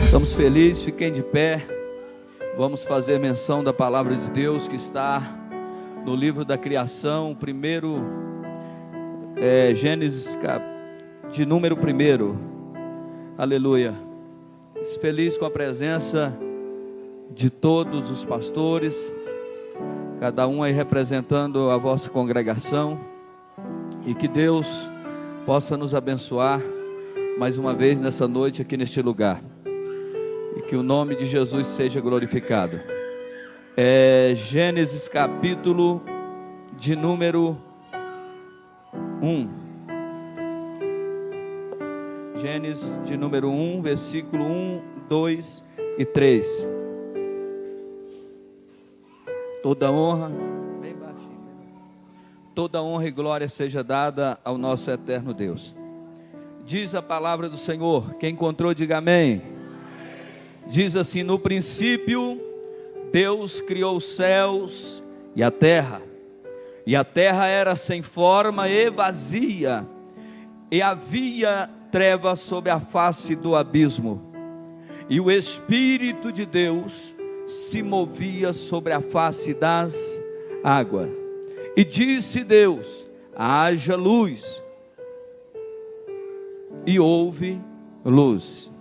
Estamos felizes, fiquem de pé. Vamos fazer menção da palavra de Deus que está no livro da criação, primeiro Gênesis de número 1. Aleluia. Feliz com a presença de todos os pastores, cada um aí representando a vossa congregação, e que Deus possa nos abençoar mais uma vez nessa noite aqui neste lugar, e que o nome de Jesus seja glorificado. Gênesis capítulo de número 1. Gênesis de número 1, versículo 1, 2 e 3. Toda honra, bem baixinho, toda honra e glória seja dada ao nosso eterno Deus. Diz a palavra do Senhor, quem encontrou diga amém. Diz assim: no princípio Deus criou os céus e a terra era sem forma e vazia, e havia trevas sobre a face do abismo, e o Espírito de Deus se movia sobre a face das águas. E disse Deus: haja luz, e houve luz.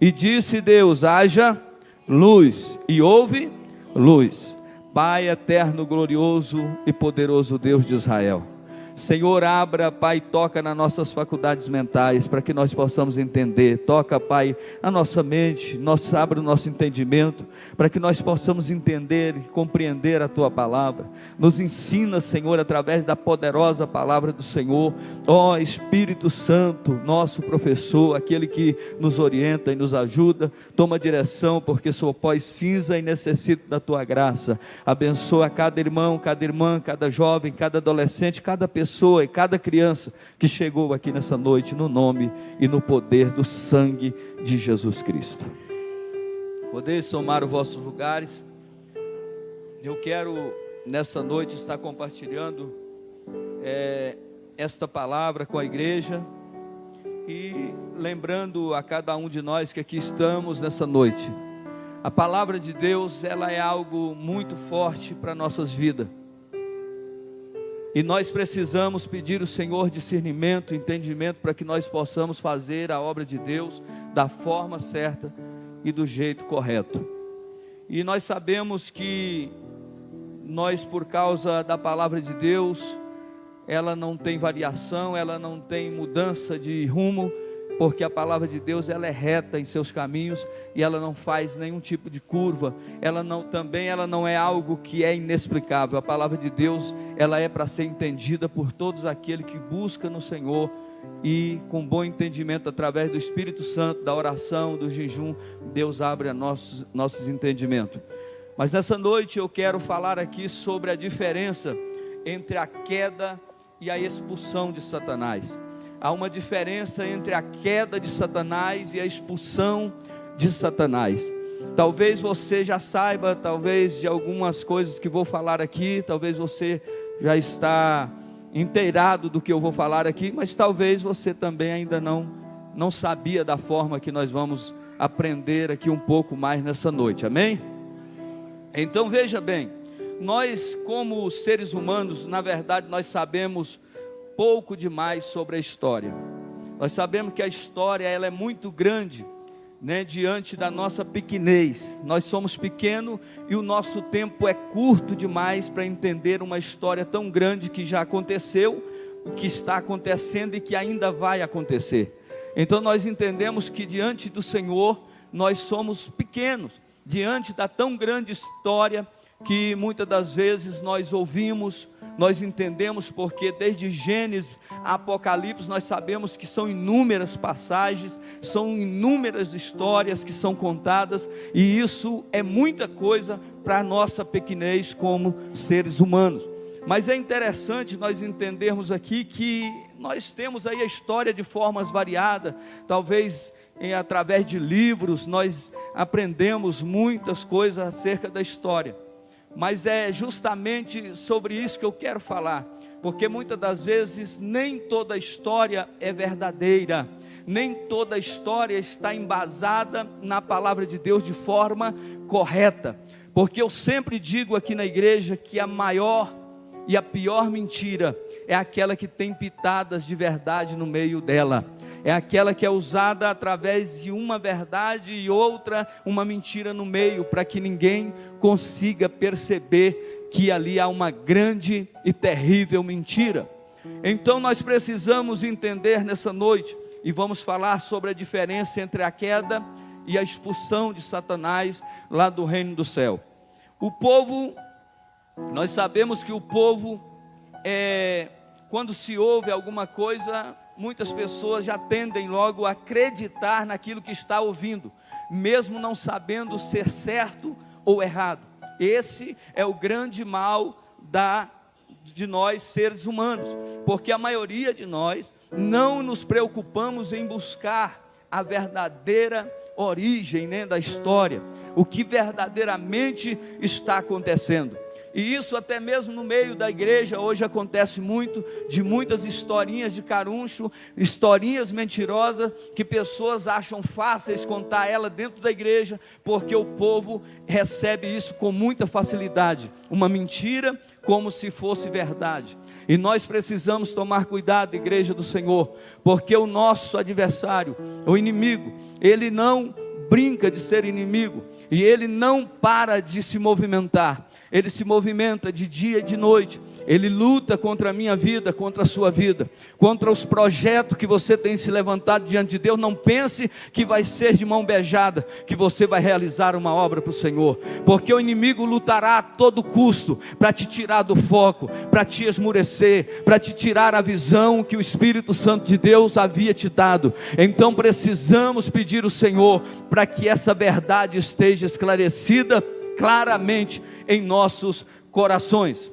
E disse Deus: haja luz, e houve luz. Pai eterno, glorioso e poderoso Deus de Israel, Senhor, abra, Pai, toca nas nossas faculdades mentais, para que nós possamos entender. Toca, Pai, a nossa mente, abra o nosso entendimento, para que nós possamos entender e compreender a Tua palavra. Nos ensina, Senhor, através da poderosa palavra do Senhor. Ó Espírito Santo, nosso professor, aquele que nos orienta e nos ajuda, toma direção, porque sou pó e cinza e necessito da Tua graça. Abençoa cada irmão, cada irmã, cada jovem, cada adolescente, cada pessoa e cada criança que chegou aqui nessa noite, no nome e no poder do sangue de Jesus Cristo. Podeis tomar os vossos lugares. Eu quero nessa noite estar compartilhando esta palavra com a igreja, e lembrando a cada um de nós que aqui estamos nessa noite, a palavra de Deus, ela é algo muito forte para nossas vidas. E nós precisamos pedir ao Senhor discernimento, entendimento, para que nós possamos fazer a obra de Deus da forma certa e do jeito correto. E nós sabemos que nós, por causa da palavra de Deus, ela não tem variação, ela não tem mudança de rumo, porque a palavra de Deus, ela é reta em seus caminhos, e ela não faz nenhum tipo de curva. Ela não é algo que é inexplicável. A palavra de Deus, ela é para ser entendida por todos aqueles que buscam no Senhor, e com bom entendimento, através do Espírito Santo, da oração, do jejum, Deus abre a nossos entendimentos. Mas nessa noite eu quero falar aqui sobre a diferença entre a queda e a expulsão de Satanás. Há uma diferença entre a queda de Satanás e a expulsão de Satanás. Talvez você já saiba, talvez, de algumas coisas que vou falar aqui. Talvez você já está inteirado do que eu vou falar aqui, mas talvez você também ainda não sabia da forma que nós vamos aprender aqui um pouco mais nessa noite, amém? Então veja bem, nós como seres humanos, na verdade nós sabemos pouco demais sobre a história. Nós sabemos que a história, ela é muito grande, diante da nossa pequenez. Nós somos pequenos e o nosso tempo é curto demais para entender uma história tão grande que já aconteceu, que está acontecendo e que ainda vai acontecer. Então nós entendemos que diante do Senhor nós somos pequenos, diante da tão grande história que muitas das vezes nós ouvimos, nós entendemos, porque desde Gênesis a Apocalipse nós sabemos que são inúmeras passagens, são inúmeras histórias que são contadas, e isso é muita coisa para a nossa pequenez como seres humanos. Mas é interessante nós entendermos aqui que nós temos aí a história de formas variadas. Talvez através de livros nós aprendemos muitas coisas acerca da história, mas é justamente sobre isso que eu quero falar, porque muitas das vezes nem toda a história é verdadeira, nem toda a história está embasada na palavra de Deus de forma correta, porque eu sempre digo aqui na igreja que a maior e a pior mentira é aquela que tem pitadas de verdade no meio dela, é aquela que é usada através de uma verdade e outra, uma mentira no meio, para que ninguém consiga perceber que ali há uma grande e terrível mentira. Então nós precisamos entender nessa noite, e vamos falar sobre a diferença entre a queda e a expulsão de Satanás lá do reino do céu. O povo, nós sabemos que o povo, quando se ouve alguma coisa, muitas pessoas já tendem logo a acreditar naquilo que está ouvindo, mesmo não sabendo ser certo ou errado. Esse é o grande mal de nós seres humanos, porque a maioria de nós não nos preocupamos em buscar a verdadeira origem, né, da história, o que verdadeiramente está acontecendo. E isso até mesmo no meio da igreja hoje acontece muito, de muitas historinhas de caruncho, historinhas mentirosas, que pessoas acham fáceis contar ela dentro da igreja, porque o povo recebe isso com muita facilidade, uma mentira como se fosse verdade. E nós precisamos tomar cuidado, igreja do Senhor, porque o nosso adversário, o inimigo, ele não brinca de ser inimigo, e ele não para de se movimentar. Ele se movimenta de dia e de noite. Ele luta contra a minha vida, contra a sua vida, contra os projetos que você tem se levantado diante de Deus. Não pense que vai ser de mão beijada que você vai realizar uma obra para o Senhor, porque o inimigo lutará a todo custo para te tirar do foco, para te esmurecer, para te tirar a visão que o Espírito Santo de Deus havia te dado. Então precisamos pedir ao Senhor para que essa verdade esteja esclarecida claramente em nossos corações.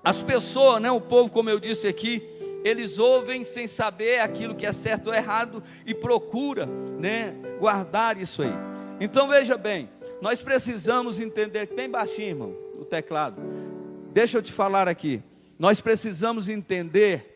As pessoas, o povo, como eu disse aqui, eles ouvem sem saber aquilo que é certo ou errado e procura, guardar isso aí. Então veja bem, nós precisamos entender, bem baixinho, irmão, o teclado, deixa eu te falar aqui, nós precisamos entender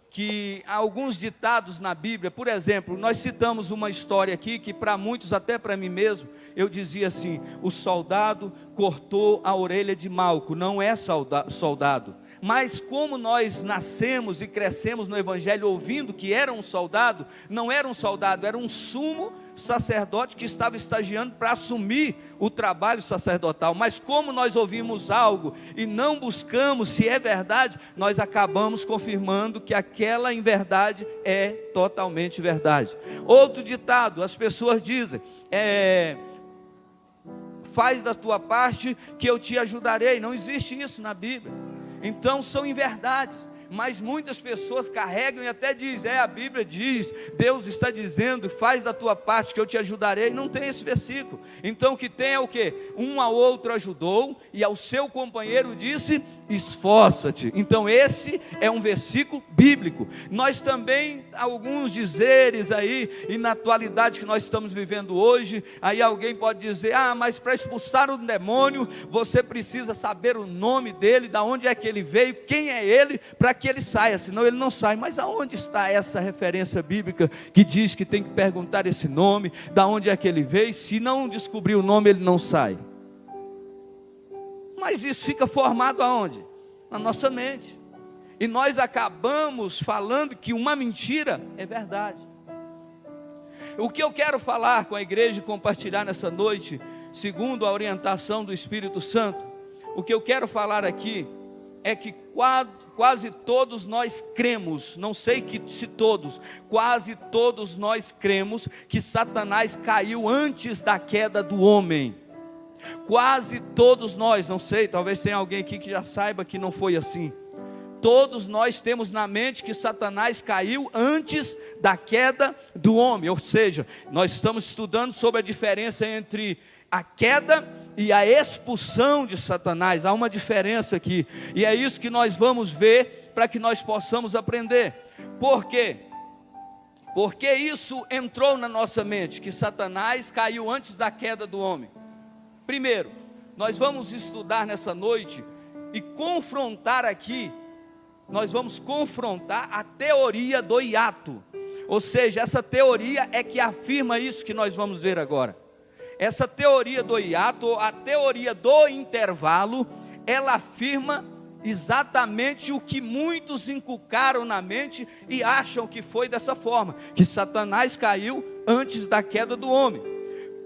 que há alguns ditados na Bíblia. Por exemplo, nós citamos uma história aqui, que para muitos, até para mim mesmo, eu dizia assim: o soldado cortou a orelha de Malco. Não é soldado, mas como nós nascemos e crescemos no Evangelho ouvindo que era um soldado, não era um soldado, era um sumo sacerdote que estava estagiando para assumir o trabalho sacerdotal. Mas como nós ouvimos algo e não buscamos se é verdade, nós acabamos confirmando que aquela em verdade é totalmente verdade. Outro ditado, as pessoas dizem, faz da tua parte que eu te ajudarei. Não existe isso na Bíblia. Então são inverdades, mas muitas pessoas carregam e até dizem, a Bíblia diz, Deus está dizendo, faz da tua parte que eu te ajudarei. Não tem esse versículo. Então o que tem é o quê? Um ao outro ajudou, e ao seu companheiro disse, esforça-te. Então esse é um versículo bíblico. Nós também, alguns dizeres aí, e na atualidade que nós estamos vivendo hoje, aí alguém pode dizer, mas para expulsar um demônio, você precisa saber o nome dele, da onde é que ele veio, quem é ele, para que ele saia, senão ele não sai. Mas aonde está essa referência bíblica que diz que tem que perguntar esse nome, da onde é que ele veio? Se não descobrir o nome, ele não sai. Mas isso fica formado aonde? Na nossa mente. E nós acabamos falando que uma mentira é verdade. O que eu quero falar com a igreja e compartilhar nessa noite, segundo a orientação do Espírito Santo, o que eu quero falar aqui é que quase todos nós cremos, não sei se todos, quase todos nós cremos que Satanás caiu antes da queda do homem. Quase todos nós, não sei, talvez tenha alguém aqui que já saiba que não foi assim. Todos nós temos na mente que Satanás caiu antes da queda do homem. Ou seja, nós estamos estudando sobre a diferença entre a queda e a expulsão de Satanás. Há uma diferença aqui, e é isso que nós vamos ver, para que nós possamos aprender. Por quê? Porque isso entrou na nossa mente, que Satanás caiu antes da queda do homem. Primeiro, nós vamos estudar nessa noite e confrontar aqui, nós vamos confrontar a teoria do hiato. Ou seja, essa teoria é que afirma isso que nós vamos ver agora. Essa teoria do hiato, a teoria do intervalo, ela afirma exatamente o que muitos inculcaram na mente e acham que foi dessa forma, que Satanás caiu antes da queda do homem.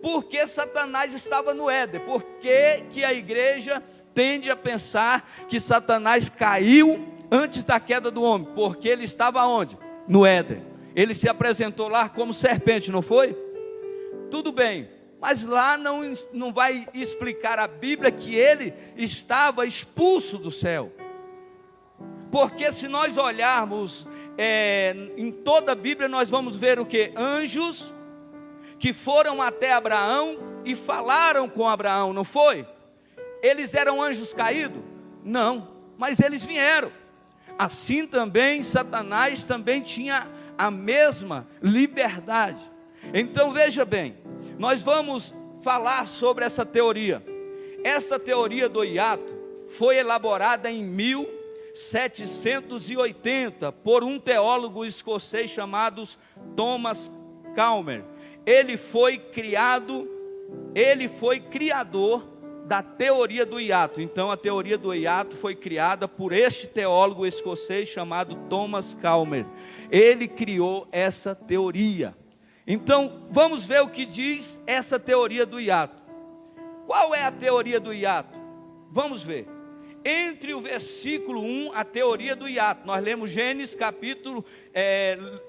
Porque Satanás estava no Éden? Por que a igreja tende a pensar que Satanás caiu antes da queda do homem? Porque ele estava onde? No Éden. Ele se apresentou lá como serpente, não foi? Tudo bem, mas lá não vai explicar a Bíblia que ele estava expulso do céu. Porque se nós olharmos em toda a Bíblia, nós vamos ver o que? Anjos que foram até Abraão e falaram com Abraão, não foi? Eles eram anjos caídos? Não, mas eles vieram. Assim também Satanás também tinha a mesma liberdade. Então veja bem, nós vamos falar sobre essa teoria. Essa teoria do hiato foi elaborada em 1780 por um teólogo escocês chamado Thomas Calmer. Ele foi criador da teoria do hiato. Então a teoria do hiato foi criada por este teólogo escocês chamado Thomas Calmer. Ele criou essa teoria. Então vamos ver o que diz essa teoria do hiato. Qual é a teoria do hiato? Vamos ver. Entre o versículo 1, a teoria do hiato. Nós lemos Gênesis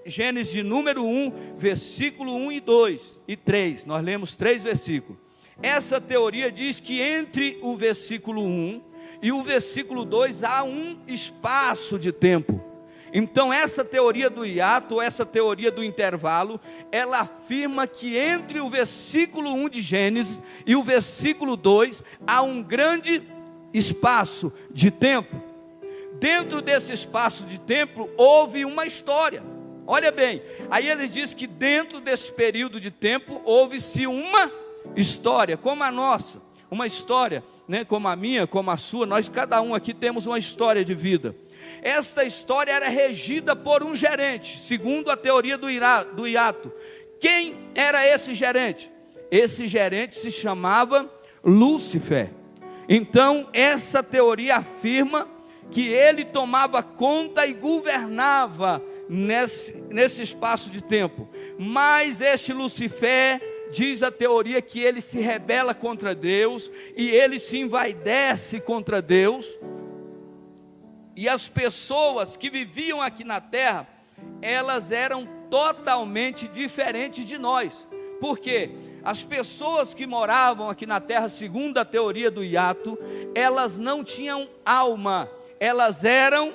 Gênesis de número 1, versículo 1 e 2 e 3. Nós lemos 3 versículos. Essa teoria diz que entre o versículo 1 e o versículo 2 há um espaço de tempo. Então essa teoria do hiato, essa teoria do intervalo, ela afirma que entre o versículo 1 de Gênesis e o versículo 2 há um grande espaço de tempo. Dentro desse espaço de tempo houve uma história. Olha bem, aí ele diz que dentro desse período de tempo houve-se uma história, como a nossa, uma história, né, como a minha, como a sua. Nós cada um aqui temos uma história de vida. Esta história era regida por um gerente, segundo a teoria do hiato. Quem era esse gerente? Esse gerente se chamava Lúcifer. Então essa teoria afirma que ele tomava conta e governava nesse espaço de tempo. Mas este Lúcifer, diz a teoria, que ele se rebela contra Deus e ele se envaidece contra Deus. E as pessoas que viviam aqui na terra, elas eram totalmente diferentes de nós. Por quê? As pessoas que moravam aqui na terra, segundo a teoria do hiato, elas não tinham alma. Elas eram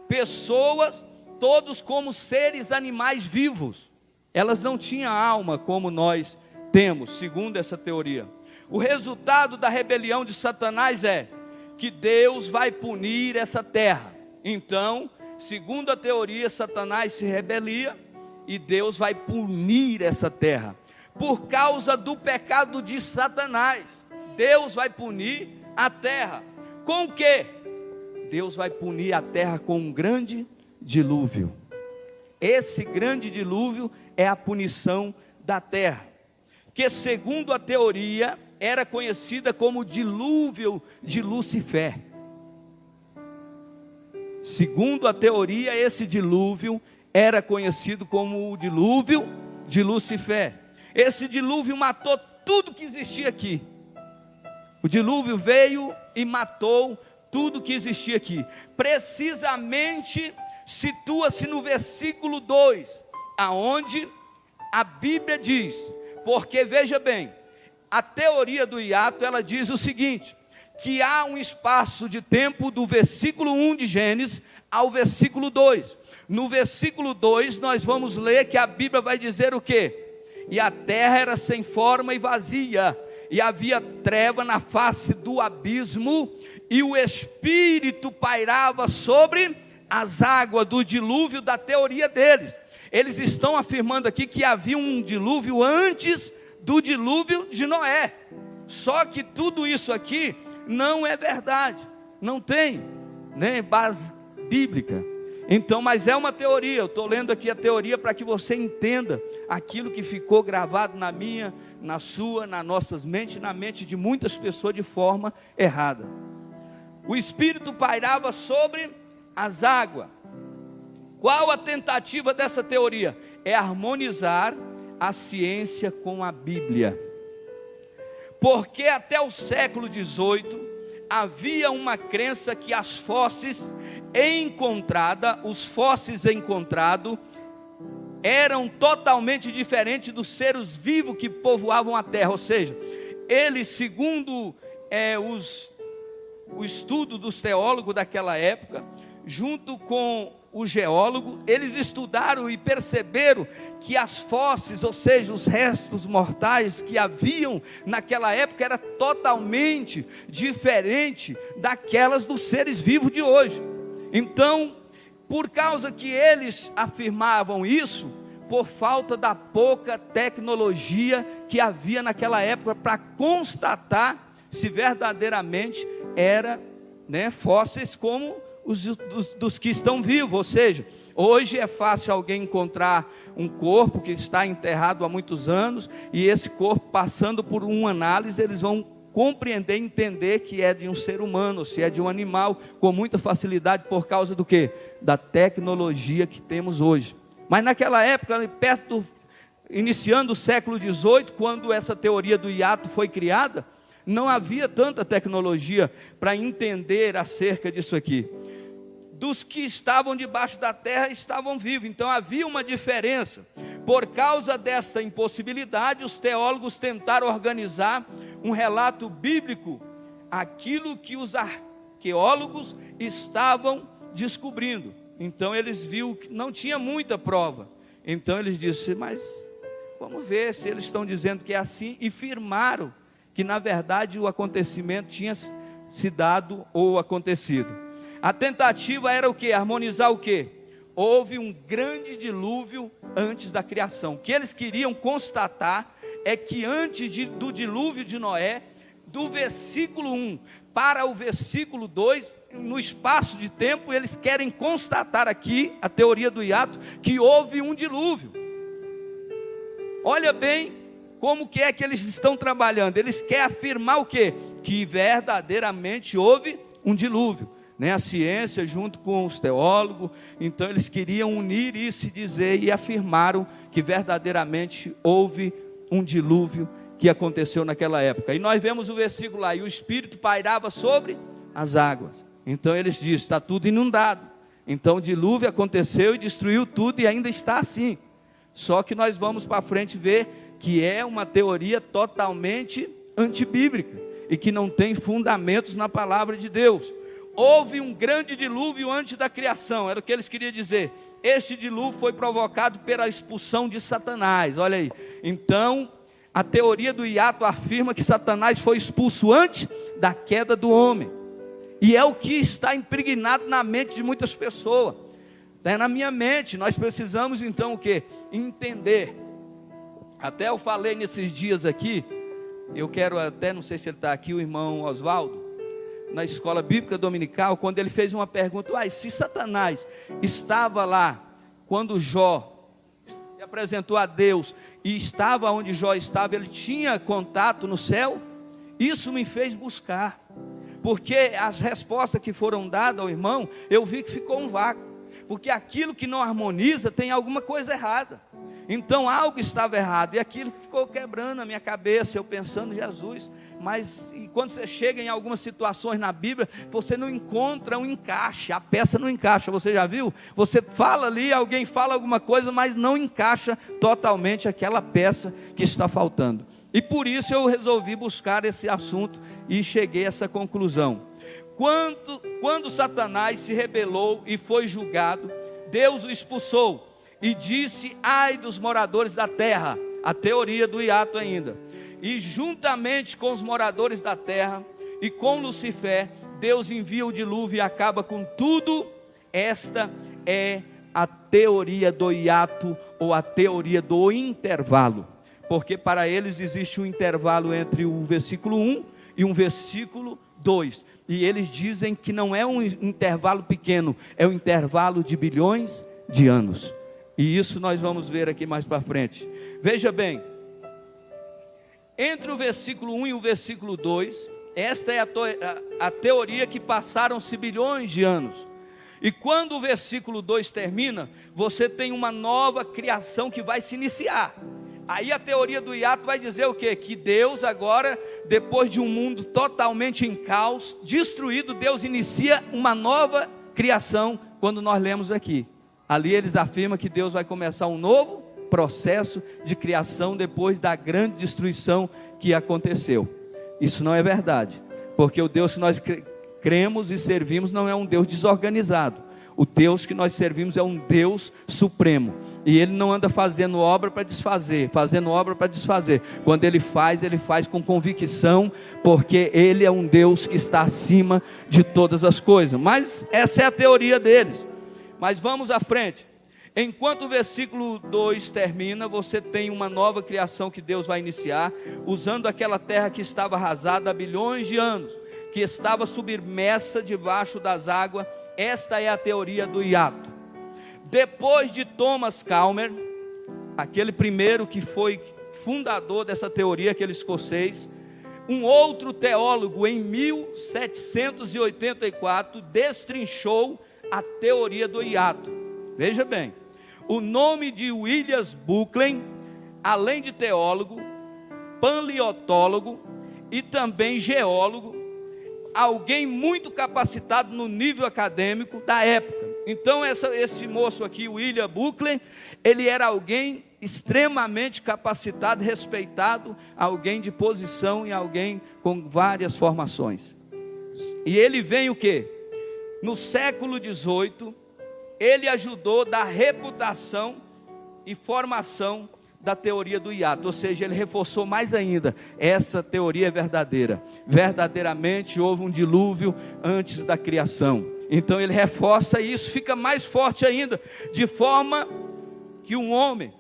pessoas, todos como seres animais vivos. Elas não tinham alma como nós temos, segundo essa teoria. O resultado da rebelião de Satanás é que Deus vai punir essa terra. Então, segundo a teoria, Satanás se rebelia e Deus vai punir essa terra. Por causa do pecado de Satanás, Deus vai punir a terra. Com o quê? Deus vai punir a terra com um grande dilúvio. Esse grande dilúvio é a punição da terra, que segundo a teoria era conhecida como dilúvio de Lúcifer. Segundo a teoria, esse dilúvio era conhecido como o dilúvio de Lúcifer. Esse dilúvio matou tudo que existia aqui. O dilúvio veio e matou tudo que existia aqui. Precisamente situa-se no versículo 2, aonde a Bíblia diz, porque veja bem, a teoria do hiato, ela diz o seguinte, que há um espaço de tempo do versículo 1 de Gênesis ao versículo 2. No versículo 2 nós vamos ler que a Bíblia vai dizer o quê? E a terra era sem forma e vazia, e havia treva na face do abismo, e o Espírito pairava sobre as águas do dilúvio da teoria deles. Eles estão afirmando aqui que havia um dilúvio antes do dilúvio de Noé. Só que tudo isso aqui não é verdade, não tem, né, base bíblica. Então, mas é uma teoria, eu estou lendo aqui a teoria para que você entenda aquilo que ficou gravado na minha, na sua, nas nossas mentes, na mente de muitas pessoas de forma errada. O Espírito pairava sobre as águas. Qual a tentativa dessa teoria? É harmonizar a ciência com a Bíblia. Porque até o século XVIII havia uma crença que os fósseis encontrados eram totalmente diferentes dos seres vivos que povoavam a terra. Ou seja, eles, segundo o estudo dos teólogos daquela época, junto com o geólogo, eles estudaram e perceberam que as fósseis, ou seja, os restos mortais que haviam naquela época, era totalmente diferente daquelas dos seres vivos de hoje. Então, por causa que eles afirmavam isso, por falta da pouca tecnologia que havia naquela época para constatar se verdadeiramente era, fósseis como dos que estão vivos. Ou seja, hoje é fácil alguém encontrar um corpo que está enterrado há muitos anos, e esse corpo, passando por uma análise, eles vão compreender, entender que é de um ser humano, se é de um animal, com muita facilidade, por causa do quê? Da tecnologia que temos hoje. Mas naquela época, iniciando o século XVIII, quando essa teoria do hiato foi criada, não havia tanta tecnologia para entender acerca disso aqui. Dos que estavam debaixo da terra estavam vivos, então havia uma diferença. Por causa dessa impossibilidade, os teólogos tentaram organizar um relato bíblico, aquilo que os arqueólogos estavam descobrindo. Então eles viram que não tinha muita prova, então eles disseram, mas vamos ver se eles estão dizendo que é assim, e firmaram que na verdade o acontecimento tinha se dado ou acontecido. A tentativa era o que? Harmonizar o que? Houve um grande dilúvio antes da criação. O que eles queriam constatar é que antes do dilúvio de Noé, do versículo 1 para o versículo 2, no espaço de tempo, eles querem constatar aqui, a teoria do hiato, que houve um dilúvio. Olha bem como que é que eles estão trabalhando. Eles querem afirmar o quê? Que verdadeiramente houve um dilúvio. A ciência junto com os teólogos, então eles queriam unir isso e dizer, e afirmaram que verdadeiramente houve um dilúvio que aconteceu naquela época. E nós vemos o versículo lá, e o Espírito pairava sobre as águas. Então eles dizem, está tudo inundado. Então o dilúvio aconteceu e destruiu tudo, e ainda está assim. Só que nós vamos para frente ver que é uma teoria totalmente antibíblica, e que não tem fundamentos na palavra de Deus. Houve um grande dilúvio antes da criação, era o que eles queriam dizer. Este dilúvio foi provocado pela expulsão de Satanás, olha aí. Então, a teoria do hiato afirma que Satanás foi expulso antes da queda do homem. E é o que está impregnado na mente de muitas pessoas. Está na minha mente. Nós precisamos então o quê? Entender. Até eu falei nesses dias aqui, eu quero até, não sei se ele está aqui, o irmão Oswaldo, na escola bíblica dominical, quando ele fez uma pergunta, se Satanás estava lá, quando Jó se apresentou a Deus, e estava onde Jó estava, ele tinha contato no céu? Isso me fez buscar, porque as respostas que foram dadas ao irmão, eu vi que ficou um vácuo, porque aquilo que não harmoniza, tem alguma coisa errada. Então algo estava errado, e aquilo ficou quebrando a minha cabeça, eu pensando, Jesus, mas e quando você chega em algumas situações na Bíblia, você não encontra um encaixe, a peça não encaixa, você já viu? Você fala ali, alguém fala alguma coisa, mas não encaixa totalmente aquela peça que está faltando. E por isso eu resolvi buscar esse assunto, e cheguei a essa conclusão. Quando Satanás se rebelou e foi julgado, Deus o expulsou, e disse, ai dos moradores da terra, a teoria do hiato ainda, e juntamente com os moradores da terra, e com Lucifer, Deus envia o dilúvio e acaba com tudo. Esta é a teoria do hiato, ou a teoria do intervalo, porque para eles existe um intervalo entre o versículo 1 e um versículo 2. E eles dizem que não é um intervalo pequeno, é um intervalo de bilhões de anos. E isso nós vamos ver aqui mais para frente. Veja bem, entre o versículo 1 e o versículo 2, esta é a teoria que passaram-se bilhões de anos. E quando o versículo 2 termina, você tem uma nova criação que vai se iniciar. Aí a teoria do hiato vai dizer o quê? Que Deus agora, depois de um mundo totalmente em caos, destruído, Deus inicia uma nova criação. Quando nós lemos aqui, ali eles afirmam que Deus vai começar um novo processo de criação depois da grande destruição que aconteceu. Isso não é verdade, porque o Deus que nós cremos e servimos não é um Deus desorganizado. O Deus que nós servimos é um Deus supremo, e Ele não anda fazendo obra para desfazer, Quando Ele faz com convicção, porque Ele é um Deus que está acima de todas as coisas. Mas essa é a teoria deles. Mas vamos à frente. Enquanto o versículo 2 termina, você tem uma nova criação que Deus vai iniciar, usando aquela terra que estava arrasada há bilhões de anos, que estava submersa debaixo das águas. Esta é a teoria do hiato. Depois de Thomas Calmer, aquele primeiro que foi fundador dessa teoria, aquele escocês, um outro teólogo em 1784 destrinchou a teoria do hiato. Veja bem, o nome de William Buckley, além de teólogo, paleontólogo e também geólogo, alguém muito capacitado no nível acadêmico da época. Então esse moço aqui, William Buckley, ele era alguém extremamente capacitado, respeitado, alguém de posição e alguém com várias formações. E ele vem o quê? No século XVIII, ele ajudou da reputação e formação da teoria do hiato, ou seja, ele reforçou mais ainda, essa teoria é verdadeira, verdadeiramente houve um dilúvio antes da criação. Então ele reforça e isso fica mais forte ainda, de forma que um homem,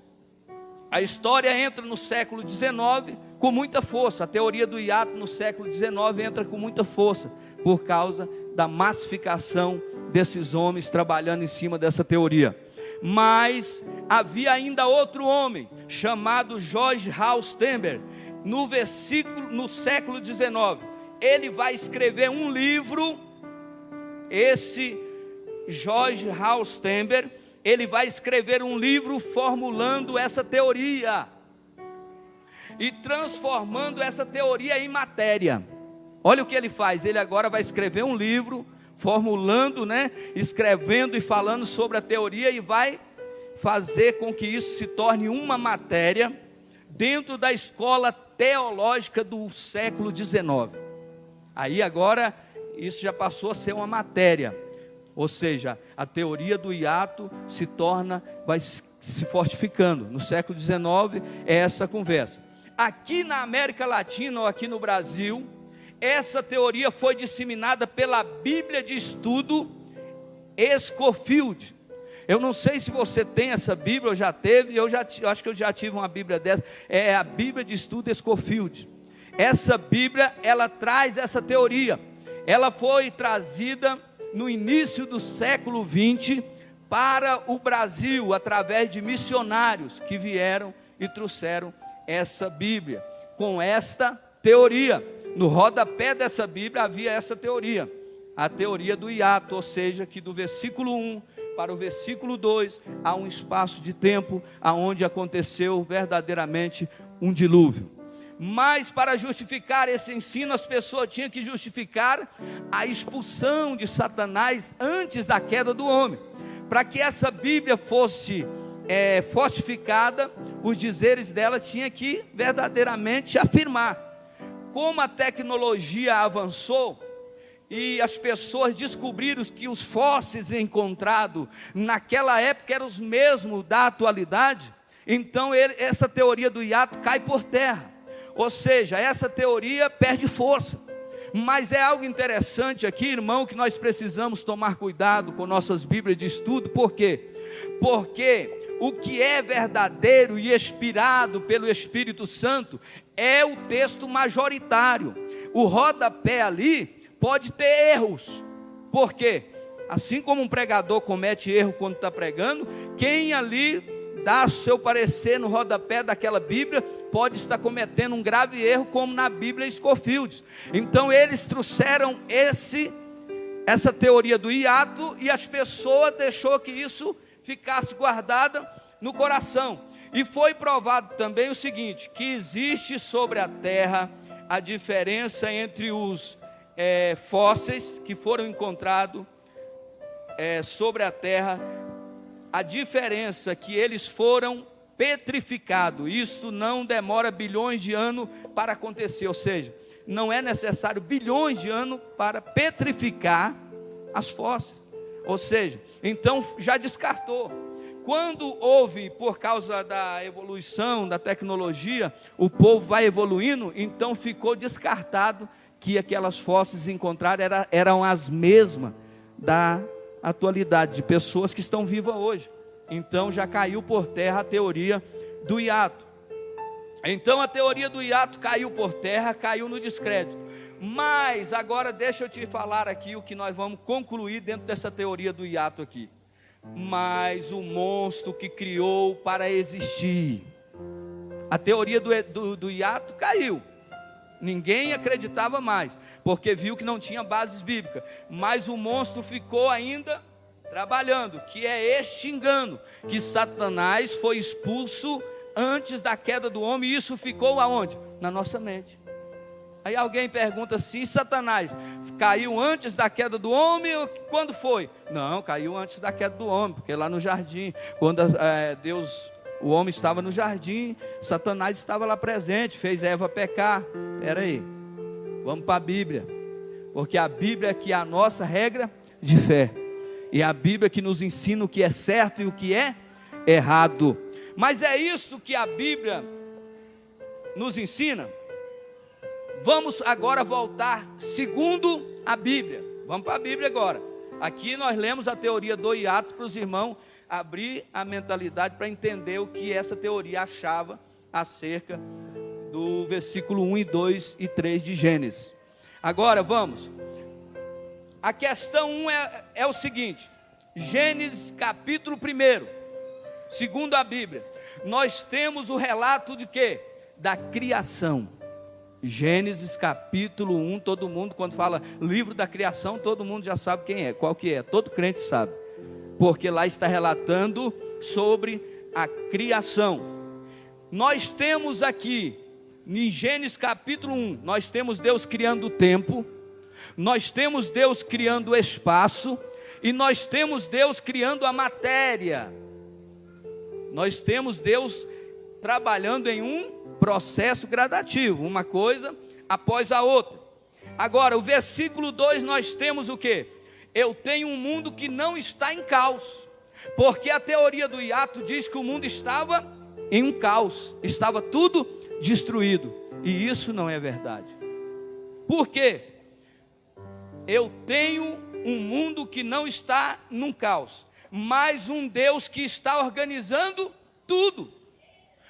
a história entra no século XIX com muita força, a teoria do hiato no século XIX entra com muita força, por causa da massificação desses homens trabalhando em cima dessa teoria. Mas havia ainda outro homem, chamado George Haustenberg, no século XIX, ele vai escrever um livro. Esse George Haustenberg, ele vai escrever um livro formulando essa teoria e transformando essa teoria em matéria. Olha o que ele faz, ele agora vai escrever um livro formulando, escrevendo e falando sobre a teoria, e vai fazer com que isso se torne uma matéria dentro da escola teológica do século XIX. Aí agora isso já passou a ser uma matéria, ou seja, a teoria do hiato vai se fortificando. No século XIX é essa conversa. Aqui na América Latina ou aqui no Brasil, essa teoria foi disseminada pela Bíblia de Estudo Scofield. Eu não sei se você tem essa Bíblia, ou já teve, eu acho que eu já tive uma Bíblia dessa, é a Bíblia de Estudo Scofield. Essa Bíblia, ela traz essa teoria, ela foi trazida no início do século XX para o Brasil, através de missionários que vieram e trouxeram essa Bíblia, com esta teoria. No rodapé dessa Bíblia havia essa teoria, a teoria do hiato, ou seja, que do versículo 1 para o versículo 2, há um espaço de tempo, aonde aconteceu verdadeiramente um dilúvio. Mas para justificar esse ensino, as pessoas tinham que justificar a expulsão de Satanás antes da queda do homem. Para que essa Bíblia fosse fortificada, os dizeres dela tinham que verdadeiramente afirmar. Como a tecnologia avançou e as pessoas descobriram que os fósseis encontrados naquela época eram os mesmos da atualidade, então essa teoria do hiato cai por terra, ou seja, essa teoria perde força. Mas é algo interessante aqui, irmão, que nós precisamos tomar cuidado com nossas Bíblias de estudo. Por quê? Porque o que é verdadeiro e inspirado pelo Espírito Santo é o texto majoritário. O rodapé ali pode ter erros. Por quê? Assim como um pregador comete erro quando está pregando, quem ali dá seu parecer no rodapé daquela Bíblia pode estar cometendo um grave erro, como na Bíblia Scofield. Então eles trouxeram essa teoria do hiato, e as pessoas deixou que isso ficasse guardada no coração. E foi provado também o seguinte, que existe sobre a terra a diferença entre os fósseis que foram encontrados sobre a terra, a diferença que eles foram petrificados. Isso não demora bilhões de anos para acontecer, ou seja, não é necessário bilhões de anos para petrificar as fósseis, ou seja, então já descartou. Quando houve, por causa da evolução, da tecnologia, o povo vai evoluindo, então ficou descartado que aquelas fósseis encontradas eram as mesmas da atualidade, de pessoas que estão vivas hoje. Então já caiu por terra a teoria do hiato. Então a teoria do hiato caiu por terra, caiu no descrédito. Mas agora deixa eu te falar aqui o que nós vamos concluir dentro dessa teoria do hiato aqui. Mas o monstro que criou para existir, a teoria do hiato caiu. Ninguém acreditava mais, porque viu que não tinha bases bíblicas. Mas o monstro ficou ainda trabalhando, que é este engano, que Satanás foi expulso antes da queda do homem, e isso ficou aonde? Na nossa mente. Aí alguém pergunta assim, Satanás caiu antes da queda do homem ou quando foi? Não, caiu antes da queda do homem, porque lá no jardim, quando o homem estava no jardim, Satanás estava lá presente, fez Eva pecar. Espera aí, vamos para a Bíblia, porque a Bíblia é que é a nossa regra de fé, e a Bíblia que nos ensina o que é certo e o que é errado. Mas é isso que a Bíblia nos ensina. Vamos agora voltar segundo a Bíblia. Vamos para a Bíblia agora. Aqui nós lemos a teoria do hiato para os irmãos abrir a mentalidade para entender o que essa teoria achava acerca do versículo 1 e 2 e 3 de Gênesis. Agora vamos. A questão 1 é o seguinte. Gênesis capítulo 1, segundo a Bíblia, nós temos o relato de quê? Da criação. Gênesis capítulo 1, todo mundo quando fala livro da criação, todo mundo já sabe quem é, qual que é, todo crente sabe, porque lá está relatando sobre a criação. Nós temos aqui, em Gênesis capítulo 1, nós temos Deus criando o tempo, nós temos Deus criando o espaço, e nós temos Deus criando a matéria. Nós temos Deus trabalhando em um processo gradativo, uma coisa após a outra. Agora, o versículo 2 nós temos o quê? Eu tenho um mundo que não está em caos, porque a teoria do hiato diz que o mundo estava em um caos, estava tudo destruído, e isso não é verdade. Por quê? Eu tenho um mundo que não está num caos, mas um Deus que está organizando tudo.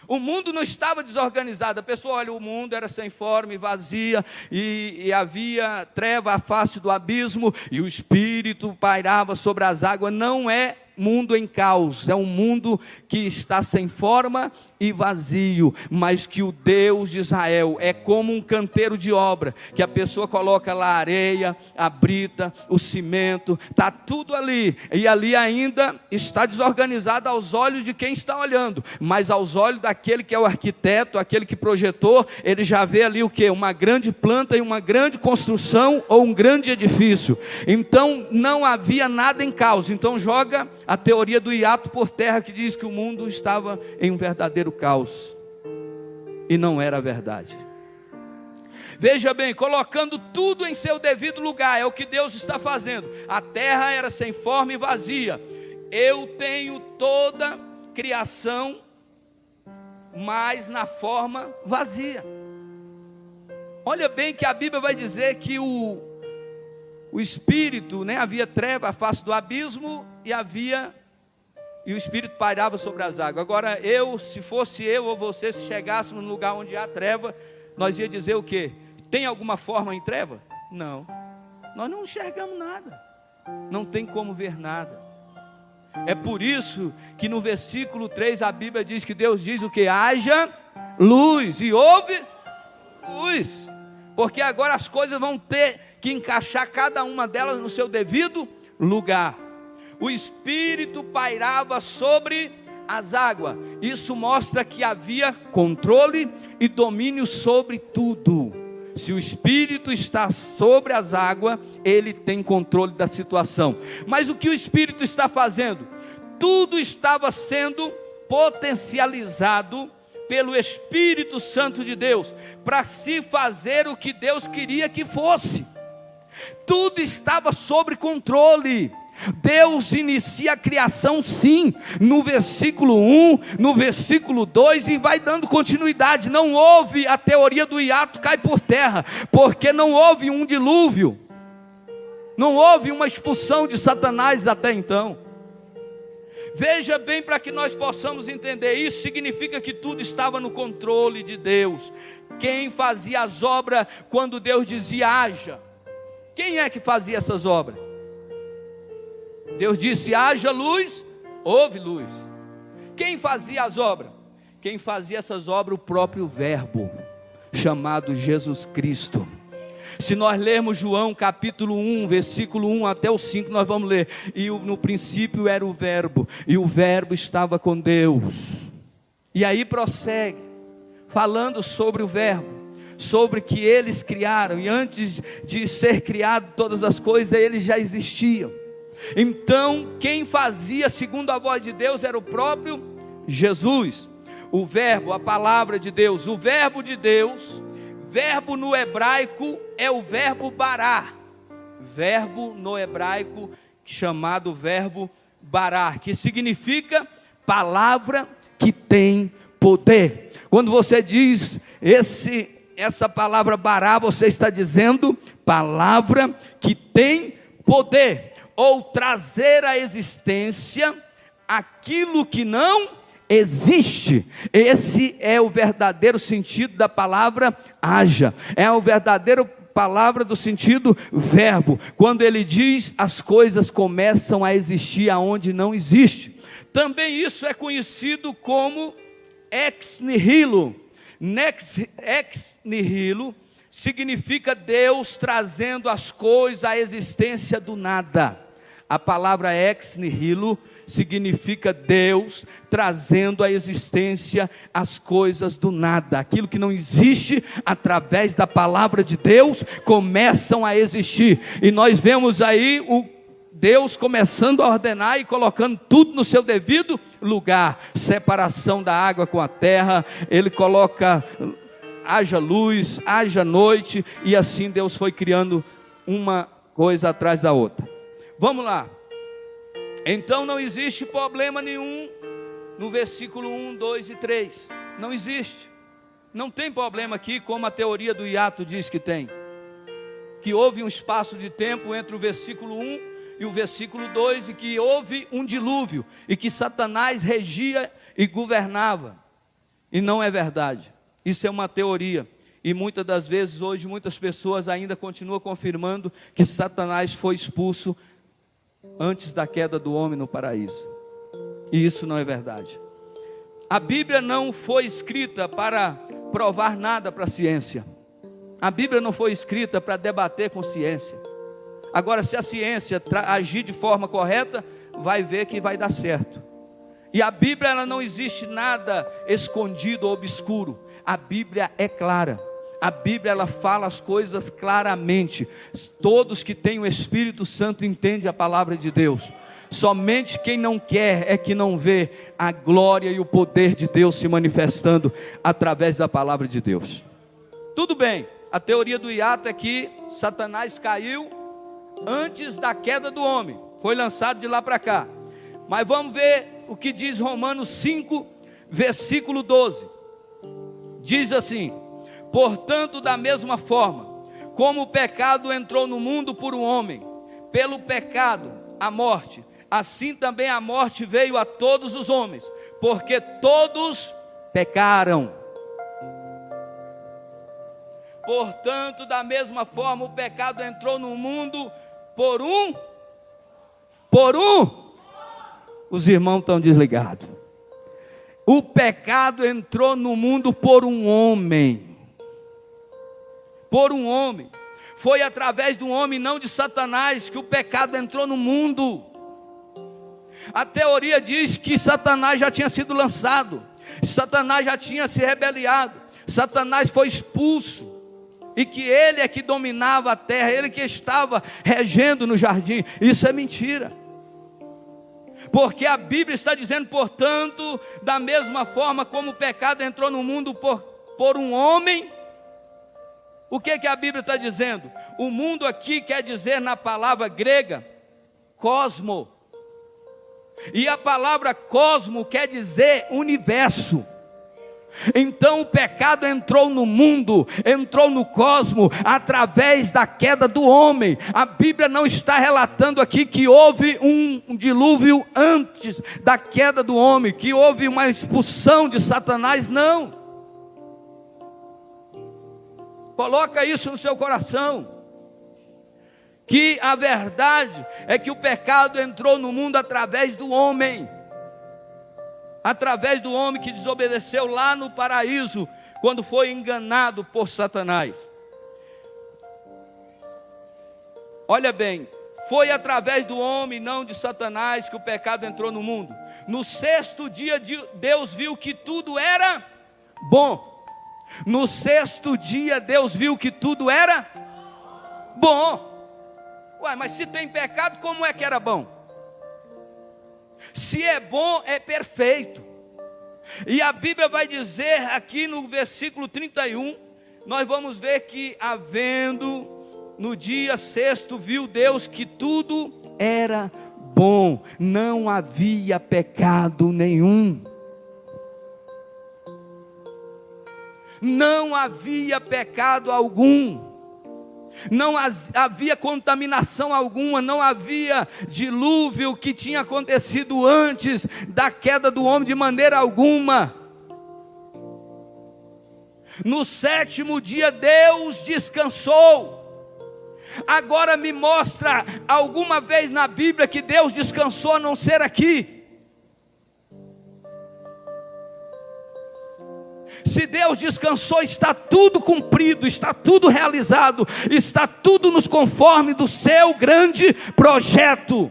O mundo não estava desorganizado. A pessoa olha, o mundo era sem forma e vazia, e havia treva à face do abismo, e o Espírito pairava sobre as águas. Não é mundo em caos, é um mundo que está sem forma e vazio, mas que o Deus de Israel é como um canteiro de obra, que a pessoa coloca lá a areia, a brita, o cimento, está tudo ali, e ali ainda está desorganizado aos olhos de quem está olhando, mas aos olhos daquele que é o arquiteto, aquele que projetou, ele já vê ali o que? Uma grande planta e uma grande construção, ou um grande edifício. Então não havia nada em caos. Então joga a teoria do hiato por terra, que diz que o mundo estava em um verdadeiro caos, e não era verdade. Veja bem, colocando tudo em seu devido lugar, é o que Deus está fazendo. A terra era sem forma e vazia. Eu tenho toda criação, mas na forma vazia. Olha bem que a Bíblia vai dizer que o Espírito, havia treva à face do abismo, e o Espírito pairava sobre as águas. Agora se fosse eu ou você, se chegássemos no lugar onde há treva, nós ia dizer o quê? Tem alguma forma em treva? Não. nós não enxergamos nada, não tem como ver nada. É por isso que no versículo 3 a Bíblia diz que Deus diz o que? Haja luz, e houve luz, porque agora as coisas vão ter que encaixar cada uma delas no seu devido lugar. O Espírito pairava sobre as águas, isso mostra que havia controle e domínio sobre tudo. Se o Espírito está sobre as águas, ele tem controle da situação. Mas o que o Espírito está fazendo? Tudo estava sendo potencializado pelo Espírito Santo de Deus, para se fazer o que Deus queria que fosse. Tudo estava sob controle. Deus inicia a criação sim, no versículo 1, no versículo 2, e vai dando continuidade. Não houve a teoria do hiato cai por terra, porque não houve um dilúvio, não houve uma expulsão de Satanás até então. Veja bem, para que nós possamos entender isso, significa que tudo estava no controle de Deus. Quem fazia as obras quando Deus dizia haja? Quem é que fazia essas obras? Deus disse haja luz, houve luz. Quem fazia as obras? Quem fazia essas obras? O próprio Verbo, chamado Jesus Cristo. Se nós lermos João capítulo 1, versículo 1 até o 5, nós vamos ler: e no princípio era o Verbo, e o Verbo estava com Deus. E aí prossegue, falando sobre o Verbo, sobre que eles criaram, e antes de ser criado todas as coisas, eles já existiam. Então quem fazia segundo a voz de Deus era o próprio Jesus. O Verbo, a palavra de Deus, o Verbo de Deus. Verbo no hebraico é o verbo bará. Verbo no hebraico chamado verbo bará, que significa palavra que tem poder. Quando você diz essa palavra bará, você está dizendo palavra que tem poder, ou trazer à existência aquilo que não existe. Esse é o verdadeiro sentido da palavra haja, é o verdadeiro palavra do sentido verbo, quando ele diz as coisas começam a existir aonde não existe. Também isso é conhecido como ex nihilo. Ex nihilo significa Deus trazendo as coisas à existência do nada. A palavra ex nihilo significa Deus trazendo à existência as coisas do nada. Aquilo que não existe, através da palavra de Deus, começam a existir. E nós vemos aí o Deus começando a ordenar e colocando tudo no seu devido lugar. Separação da água com a terra. Ele coloca haja luz, haja noite, e assim Deus foi criando uma coisa atrás da outra. Vamos lá. Então não existe problema nenhum no versículo 1, 2 e 3. Não existe. Não tem problema aqui, como a teoria do hiato diz que tem. Que houve um espaço de tempo entre o versículo 1 e o versículo 2, e que houve um dilúvio, e que Satanás regia e governava. E não é verdade. Isso é uma teoria. E muitas das vezes hoje muitas pessoas ainda continuam confirmando que Satanás foi expulso antes da queda do homem no paraíso. E isso não é verdade. A Bíblia não foi escrita para provar nada para a ciência. A Bíblia não foi escrita para debater com ciência. Agora, se a ciência agir de forma correta, vai ver que vai dar certo. E a Bíblia, ela não existe nada escondido ou obscuro. A Bíblia é clara. A Bíblia, ela fala as coisas claramente. Todos que têm o Espírito Santo entendem a palavra de Deus. Somente quem não quer é que não vê a glória e o poder de Deus se manifestando através da palavra de Deus. Tudo bem, a teoria do hiato é que Satanás caiu antes da queda do homem, foi lançado de lá para cá. Mas vamos ver o que diz Romanos 5, versículo 12. Diz assim: portanto, da mesma forma, como o pecado entrou no mundo por um homem, pelo pecado a morte, assim também a morte veio a todos os homens, porque todos pecaram. Portanto, da mesma forma, o pecado entrou no mundo por um. Os irmãos estão desligados. O pecado entrou no mundo por um homem. Por um homem. Foi através do homem, não de Satanás, que o pecado entrou no mundo. A teoria diz que Satanás já tinha sido lançado. Satanás já tinha se rebeliado. Satanás foi expulso. E que ele é que dominava a terra. Ele que estava regendo no jardim. Isso é mentira. Porque a Bíblia está dizendo, portanto, da mesma forma como o pecado entrou no mundo por um homem. O que a Bíblia está dizendo? O mundo aqui quer dizer na palavra grega, cosmo. E a palavra cosmo quer dizer universo. Então o pecado entrou no mundo, entrou no cosmo, através da queda do homem. A Bíblia não está relatando aqui que houve um dilúvio antes da queda do homem, que houve uma expulsão de Satanás, não. Coloca isso no seu coração, que a verdade é que o pecado entrou no mundo através do homem. Através do homem que desobedeceu lá no paraíso, quando foi enganado por Satanás. Olha bem, foi através do homem, não de Satanás, que o pecado entrou no mundo. No sexto dia, Deus viu que tudo era bom. No sexto dia, Deus viu que tudo era bom. Ué, mas se tem pecado, como é que era bom? Se é bom, é perfeito. E a Bíblia vai dizer aqui no versículo 31, nós vamos ver que havendo no dia sexto, viu Deus que tudo era bom, não havia pecado nenhum. Não havia pecado algum. Não havia contaminação alguma, não havia dilúvio que tinha acontecido antes da queda do homem de maneira alguma. No sétimo dia Deus descansou. Agora me mostra alguma vez na Bíblia que Deus descansou a não ser aqui. Se Deus descansou, está tudo cumprido, está tudo realizado, está tudo nos conforme do seu grande projeto.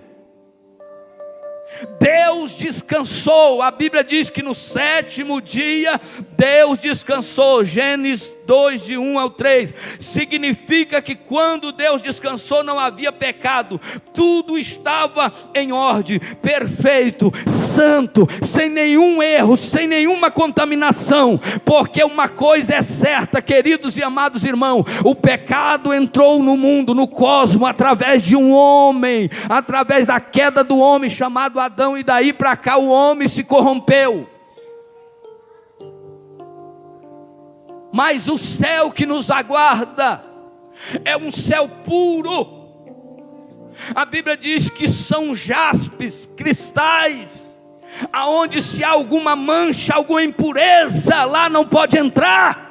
Deus descansou. A Bíblia diz que no sétimo dia Deus descansou. Gênesis 2, de 1 ao 3. Significa que quando Deus descansou não havia pecado. Tudo estava em ordem, perfeito, santo, sem nenhum erro, sem nenhuma contaminação. Porque uma coisa é certa, queridos e amados irmãos: o pecado entrou no mundo, no cosmos, através de um homem, através da queda do homem chamado Adão, e daí para cá o homem se corrompeu. Mas o céu que nos aguarda é um céu puro. A Bíblia diz que são jaspes, cristais, aonde se há alguma mancha, alguma impureza, lá não pode entrar.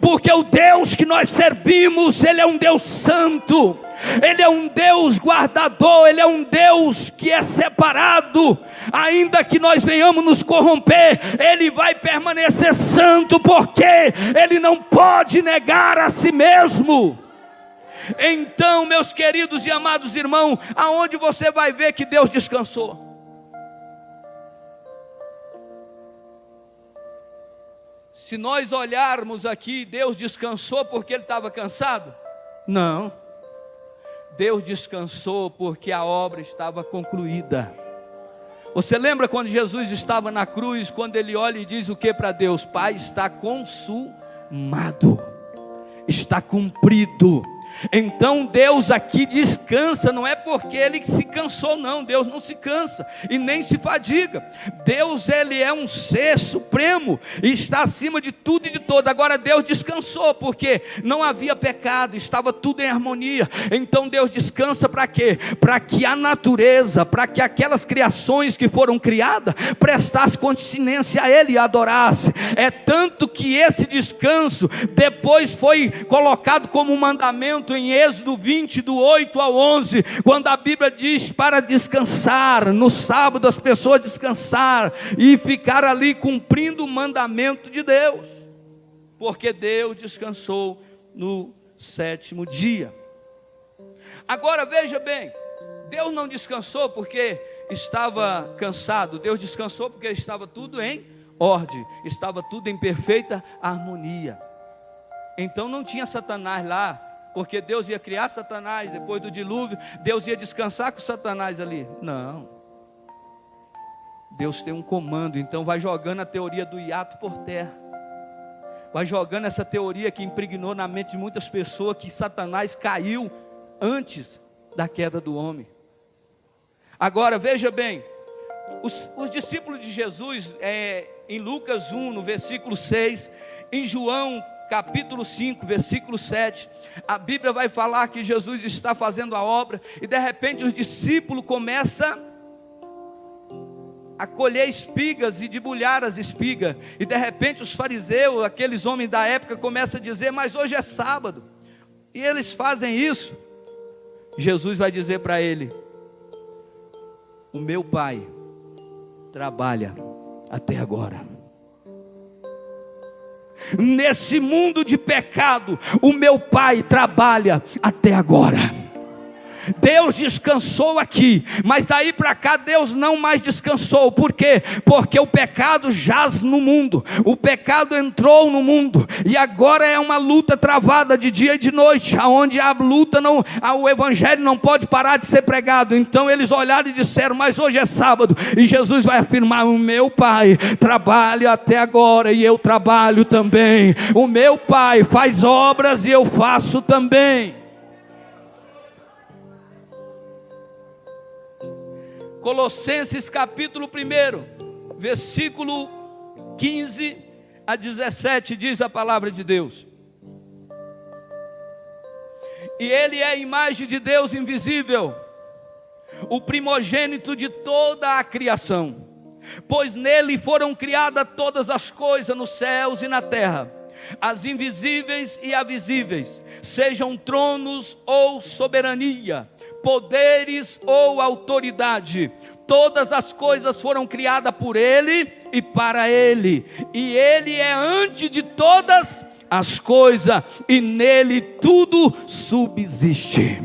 Porque o Deus que nós servimos, Ele é um Deus santo, Ele é um Deus guardador, Ele é um Deus que é separado. Ainda que nós venhamos nos corromper, Ele vai permanecer santo, porque Ele não pode negar a si mesmo. Então, meus queridos e amados irmãos, aonde você vai ver que Deus descansou? Se nós olharmos aqui, Deus descansou porque Ele estava cansado? Não. Deus descansou porque a obra estava concluída. Você lembra quando Jesus estava na cruz, quando Ele olha e diz o que para Deus? Pai, está consumado, está cumprido. Então Deus aqui descansa, não é porque Ele se cansou não, Deus não se cansa e nem se fadiga. Deus, Ele é um ser supremo e está acima de tudo e de todo. Agora Deus descansou porque não havia pecado, estava tudo em harmonia. Então Deus descansa para quê? Para que a natureza, para que aquelas criações que foram criadas prestassem continência a Ele e adorassem. É tanto que esse descanso depois foi colocado como um mandamento em Êxodo 20, do 8 ao 11, quando a Bíblia diz para descansar. No sábado as pessoas descansar e ficar ali cumprindo o mandamento de Deus, porque Deus descansou no 7º dia. Agora veja bem, Deus não descansou porque estava cansado, Deus descansou porque estava tudo em ordem, estava tudo em perfeita harmonia. Então não tinha Satanás lá, porque Deus ia criar Satanás depois do dilúvio, Deus ia descansar com Satanás ali. Não, Deus tem um comando. Então vai jogando a teoria do hiato por terra, vai jogando essa teoria que impregnou na mente de muitas pessoas, que Satanás caiu antes da queda do homem. Agora veja bem, os discípulos de Jesus, em Lucas 1, no versículo 6, em João capítulo 5, versículo 7, a Bíblia vai falar que Jesus está fazendo a obra, e de repente os discípulos começam a colher espigas e debulhar as espigas, e de repente os fariseus, aqueles homens da época, começam a dizer: mas hoje é sábado, e eles fazem isso. Jesus vai dizer para ele: o meu Pai trabalha até agora. Nesse mundo de pecado, o meu Pai trabalha até agora. Deus descansou aqui, mas daí para cá Deus não mais descansou. Por quê? Porque o pecado jaz no mundo, o pecado entrou no mundo, e agora é uma luta travada de dia e de noite, aonde a luta não, o evangelho não pode parar de ser pregado. Então eles olharam e disseram: mas hoje é sábado, e Jesus vai afirmar: o meu Pai trabalha até agora e eu trabalho também. O meu Pai faz obras e eu faço também. Colossenses capítulo 1, versículo 15 a 17, diz a palavra de Deus: e Ele é a imagem de Deus invisível, o primogênito de toda a criação, pois nele foram criadas todas as coisas nos céus e na terra, as invisíveis e as visíveis, sejam tronos ou soberania, poderes ou autoridade. Todas as coisas foram criadas por Ele e para Ele, e Ele é antes de todas as coisas, e nele tudo subsiste.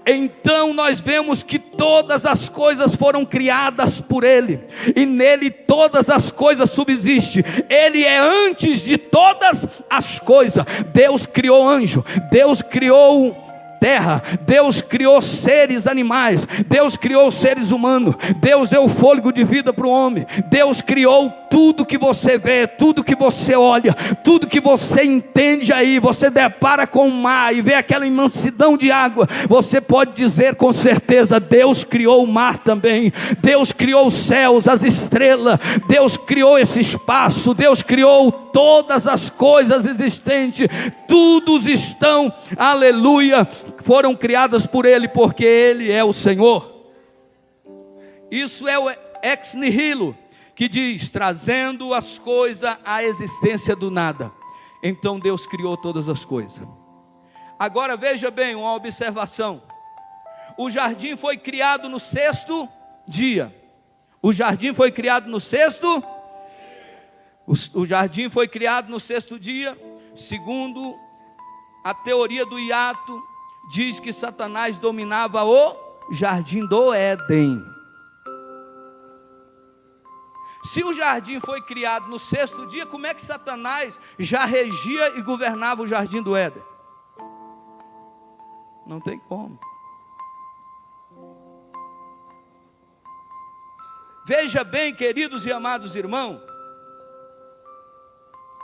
Então nós vemos que todas as coisas foram criadas por Ele, e nele todas as coisas subsistem. Ele é antes de todas as coisas. Deus criou anjo, Deus criou terra, Deus criou seres animais, Deus criou seres humanos, Deus deu fôlego de vida para o homem, Deus criou tudo que você vê, tudo que você olha, tudo que você entende aí. Você depara com o mar e vê aquela imensidão de água, você pode dizer com certeza: Deus criou o mar também, Deus criou os céus, as estrelas, Deus criou esse espaço, Deus criou todas as coisas existentes, todos estão, aleluia, foram criadas por Ele, porque Ele é o Senhor. Isso é o ex nihilo, que diz: trazendo as coisas à existência do nada. Então Deus criou todas as coisas. Agora veja bem uma observação: o jardim foi criado no 6º dia. O jardim foi criado no 6º. O jardim foi criado no 6º dia. Segundo a teoria do hiato, diz que Satanás dominava o jardim do Éden. Se o jardim foi criado no 6º dia, como é que Satanás já regia e governava o jardim do Éden? Não tem como. Veja bem, queridos e amados irmãos,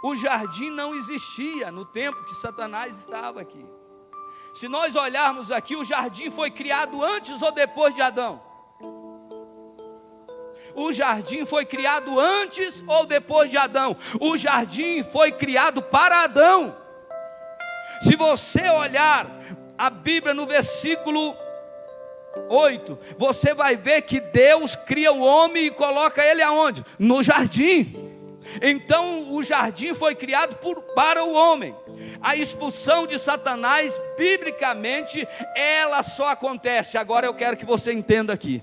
o jardim não existia no tempo que Satanás estava aqui. Se nós olharmos aqui, o jardim foi criado antes ou depois de Adão? O jardim foi criado antes ou depois de Adão? O jardim foi criado para Adão. Se você olhar a Bíblia no versículo 8, você vai ver que Deus cria o homem e coloca ele aonde? No jardim. Então o jardim foi criado para o homem. A expulsão de Satanás, biblicamente, ela só acontece. Agora eu quero que você entenda aqui.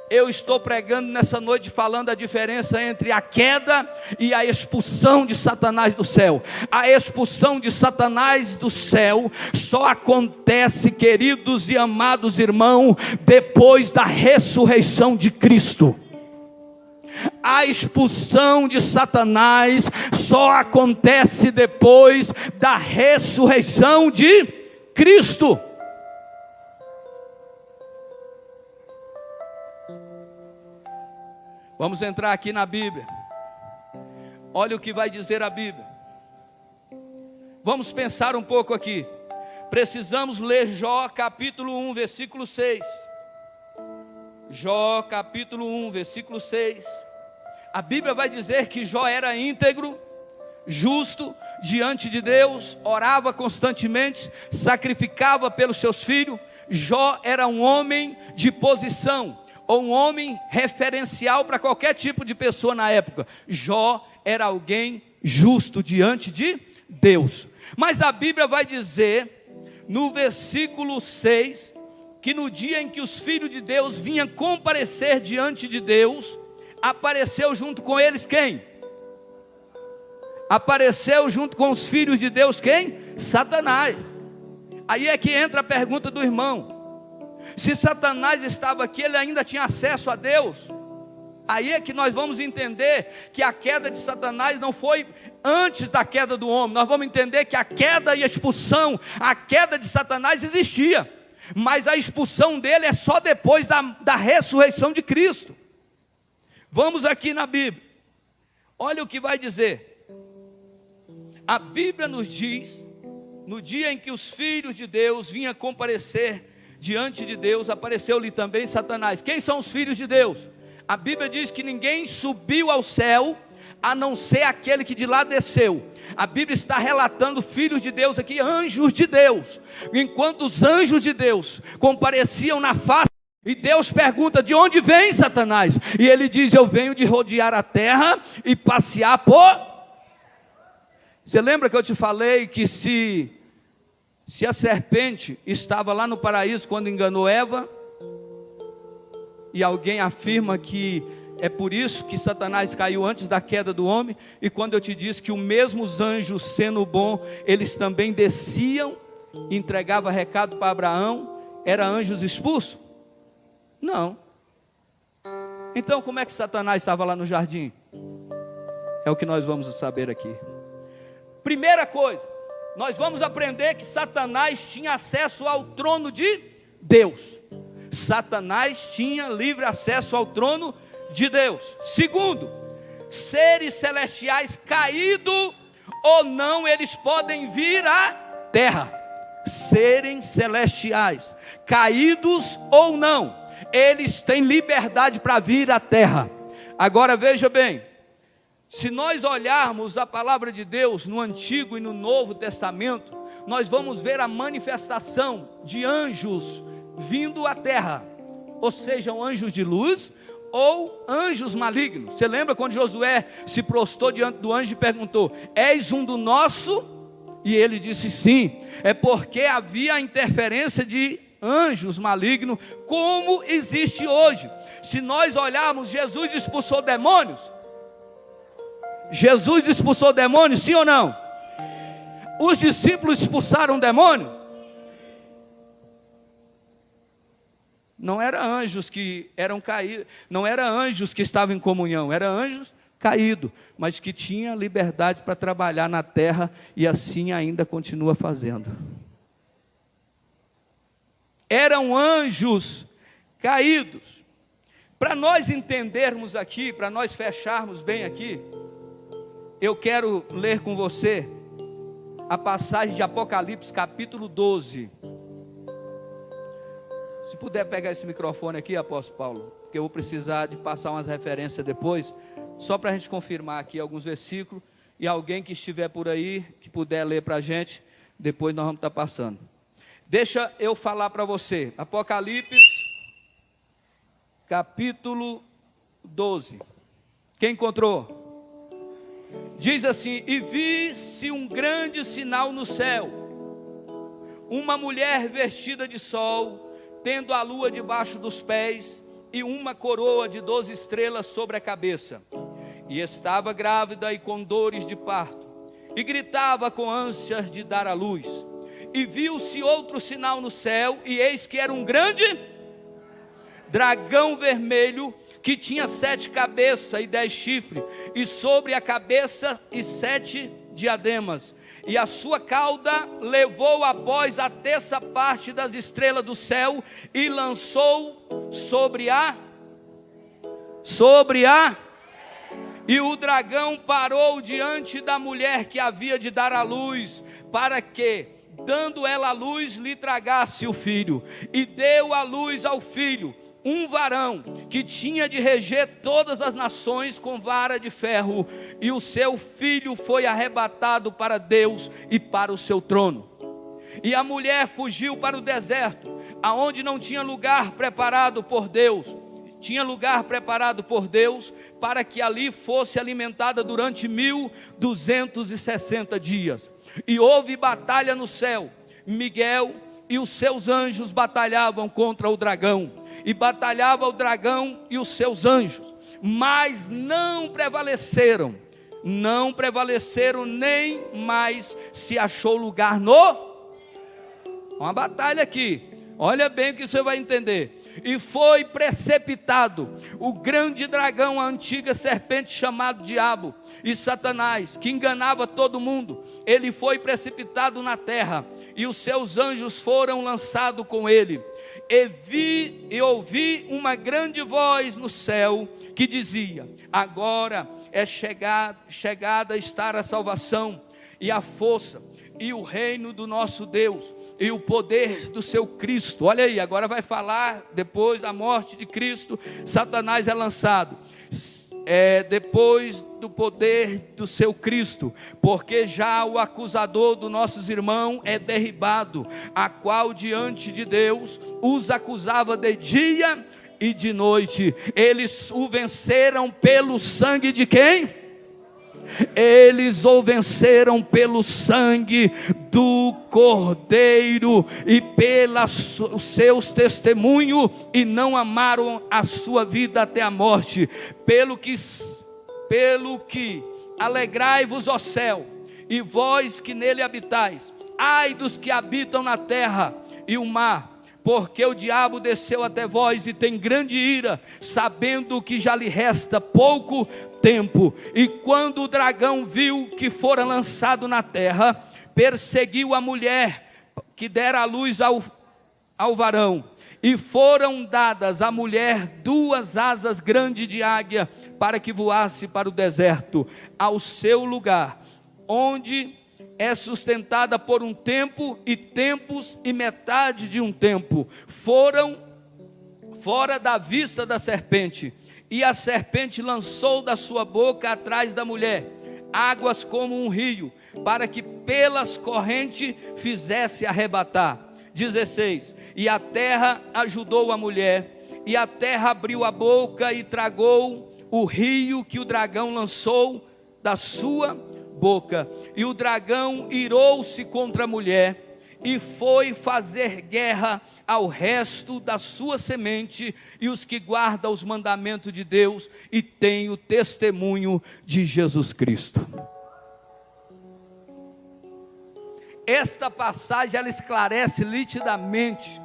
Eu estou pregando nessa noite falando a diferença entre a queda e a expulsão de Satanás do céu. A expulsão de Satanás do céu só acontece, queridos e amados irmãos, depois da ressurreição de Cristo. A expulsão de Satanás só acontece depois da ressurreição de Cristo. Vamos entrar aqui na Bíblia. Olha o que vai dizer a Bíblia. Vamos pensar um pouco aqui. Precisamos ler Jó capítulo 1, versículo 6. Jó capítulo 1, versículo 6. A Bíblia vai dizer que Jó era íntegro, justo diante de Deus, orava constantemente, sacrificava pelos seus filhos. Jó era um homem de posição, ou um homem referencial para qualquer tipo de pessoa na época. Jó era alguém justo diante de Deus. Mas a Bíblia vai dizer, no versículo 6, que no dia em que os filhos de Deus vinham comparecer diante de Deus, apareceu junto com eles quem? Apareceu junto com os filhos de Deus quem? Satanás. Aí é que entra a pergunta do irmão. Se Satanás estava aqui, ele ainda tinha acesso a Deus. Aí é que nós vamos entender que a queda de Satanás não foi antes da queda do homem. Nós vamos entender que a queda e a expulsão, a queda de Satanás existia, mas a expulsão dele é só depois da ressurreição de Cristo. Vamos aqui na Bíblia. Olha o que vai dizer. A Bíblia nos diz, no dia em que os filhos de Deus vinham comparecer diante de Deus, apareceu-lhe também Satanás. Quem são os filhos de Deus? A Bíblia diz que ninguém subiu ao céu, a não ser aquele que de lá desceu. A Bíblia está relatando filhos de Deus aqui, anjos de Deus. Enquanto os anjos de Deus compareciam na face, e Deus pergunta: de onde vem Satanás? E ele diz: eu venho de rodear a terra e passear por... Você lembra que eu te falei que se a serpente estava lá no paraíso quando enganou Eva, e alguém afirma que é por isso que Satanás caiu antes da queda do homem, e quando eu te disse que os mesmos anjos, sendo bom, eles também desciam, entregavam recado para Abraão, eram anjos expulsos? Não. Então como é que Satanás estava lá no jardim? É o que nós vamos saber aqui. Primeira coisa, nós vamos aprender que Satanás tinha acesso ao trono de Deus. Satanás tinha livre acesso ao trono de Deus. Segundo, seres celestiais caídos ou não, eles podem vir à terra. Seres celestiais caídos ou não, eles têm liberdade para vir à terra. Agora veja bem, se nós olharmos a palavra de Deus no Antigo e no Novo Testamento, nós vamos ver a manifestação de anjos vindo à terra, ou sejam anjos de luz ou anjos malignos. Você lembra quando Josué se prostrou diante do anjo e perguntou: és um do nosso? E ele disse sim. É porque havia a interferência de anjos malignos, como existe hoje. Se nós olharmos, Jesus expulsou demônios. Jesus expulsou demônios, sim ou não? Os discípulos expulsaram demônio? Não eram anjos que eram caídos, não eram anjos que estavam em comunhão, eram anjos caídos, mas que tinham liberdade para trabalhar na terra, e assim ainda continua fazendo. Eram anjos caídos. Para nós entendermos aqui, para nós fecharmos bem aqui, eu quero ler com você a passagem de Apocalipse capítulo 12. Se puder pegar esse microfone aqui, apóstolo Paulo, porque eu vou precisar de passar umas referências depois, só para a gente confirmar aqui alguns versículos, e alguém que estiver por aí, que puder ler para a gente, depois nós vamos estar passando. Deixa eu falar para você, Apocalipse capítulo 12, quem encontrou? Diz assim: e vi-se um grande sinal no céu, uma mulher vestida de sol, tendo a lua debaixo dos pés, e uma coroa de 12 estrelas sobre a cabeça, e estava grávida e com dores de parto, e gritava com ânsias de dar à luz. E viu-se outro sinal no céu, e eis que era um grande dragão vermelho, que tinha 7 cabeças e 10 chifres, e sobre a cabeça 7 diademas, e a sua cauda levou após a terça parte das estrelas do céu, e lançou sobre a, e o dragão parou diante da mulher que havia de dar à luz, para que, dando ela à luz, lhe tragasse o filho, e deu à luz ao filho, um varão, que tinha de reger todas as nações com vara de ferro, e o seu filho foi arrebatado para Deus e para o seu trono. E a mulher fugiu para o deserto, aonde não tinha lugar preparado por Deus, para que ali fosse alimentada durante 1260 dias. E houve batalha no céu, Miguel e os seus anjos batalhavam contra o dragão, e batalhava o dragão e os seus anjos, mas não prevaleceram, nem mais se achou lugar uma batalha aqui, olha bem o que você vai entender. E foi precipitado o grande dragão, a antiga serpente, chamado Diabo e Satanás, que enganava todo mundo. Ele foi precipitado na terra, e os seus anjos foram lançados com ele. E ouvi uma grande voz no céu, que dizia: agora é chegada estar a salvação, e a força, e o reino do nosso Deus, e o poder do seu Cristo. Olha aí, agora vai falar, depois da morte de Cristo, Satanás é lançado, depois do poder do seu Cristo, porque já o acusador dos nossos irmãos é derribado, a qual diante de Deus os acusava de dia e de noite. Eles o venceram pelo sangue de quem? Eles o venceram pelo sangue do Cordeiro e pelos seus testemunhos, e não amaram a sua vida até a morte. Pelo que alegrai-vos, ó céu, e vós que nele habitais. Ai dos que habitam na terra e o mar, porque o diabo desceu até vós e tem grande ira, sabendo que já lhe resta pouco tempo. E quando o dragão viu que fora lançado na terra, perseguiu a mulher que dera a luz ao varão, e foram dadas à mulher 2 asas grandes de águia, para que voasse para o deserto, ao seu lugar, onde é sustentada por um tempo, e tempos, e metade de um tempo. Foram fora da vista da serpente, e a serpente lançou da sua boca atrás da mulher águas como um rio, para que pelas correntes fizesse arrebatar. 16. E a terra ajudou a mulher, e a terra abriu a boca e tragou o rio que o dragão lançou da sua boca. E o dragão irou-se contra a mulher, e foi fazer guerra ao resto da sua semente, e os que guardam os mandamentos de Deus, e têm o testemunho de Jesus Cristo. Esta passagem, ela esclarece nitidamente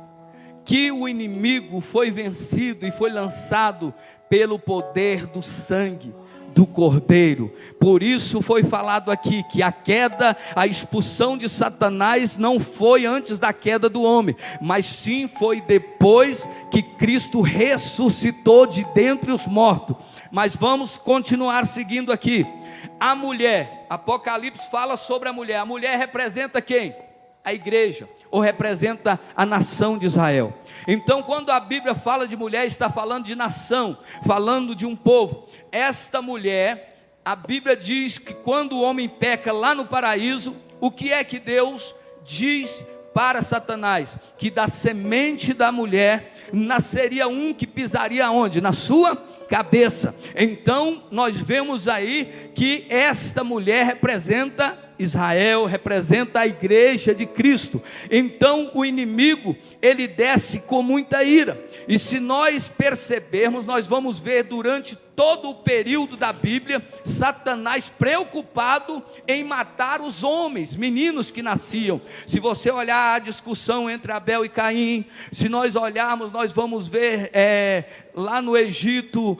que o inimigo foi vencido e foi lançado pelo poder do sangue do Cordeiro. Por isso foi falado aqui que a queda, a expulsão de Satanás não foi antes da queda do homem, mas sim foi depois que Cristo ressuscitou de dentre os mortos. Mas vamos continuar seguindo aqui. A mulher, Apocalipse fala sobre a mulher. A mulher representa quem? A igreja, ou representa a nação de Israel. Então, quando a Bíblia fala de mulher, está falando de nação, falando de um povo. Esta mulher, a Bíblia diz que quando o homem peca lá no paraíso, o que é que Deus diz para Satanás? Que da semente da mulher nasceria um que pisaria onde? Na sua cabeça. Então nós vemos aí que esta mulher representa Israel, representa a igreja de Cristo. Então o inimigo, ele desce com muita ira, e se nós percebermos, nós vamos ver durante todo o período da Bíblia, Satanás preocupado em matar os homens, meninos que nasciam. Se você olhar a discussão entre Abel e Caim, se nós olharmos, nós vamos ver lá no Egito,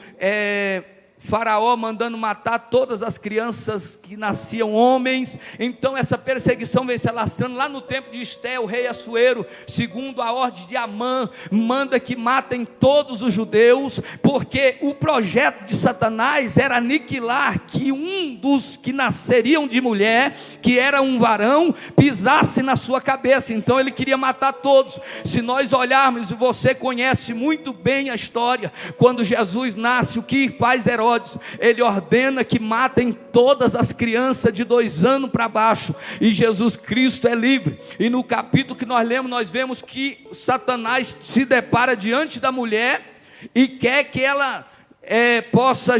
Faraó mandando matar todas as crianças que nasciam homens. Então essa perseguição vem se alastrando. Lá no tempo de Esté, o rei Assuero, segundo a ordem de Amã, manda que matem todos os judeus, porque o projeto de Satanás era aniquilar que um dos que nasceriam de mulher, que era um varão, pisasse na sua cabeça. Então ele queria matar todos. Se nós olharmos, e você conhece muito bem a história, quando Jesus nasce, o que faz Herodes? Ele ordena que matem todas as crianças de 2 anos para baixo, e Jesus Cristo é livre. E no capítulo que nós lemos, nós vemos que Satanás se depara diante da mulher e quer que ela possa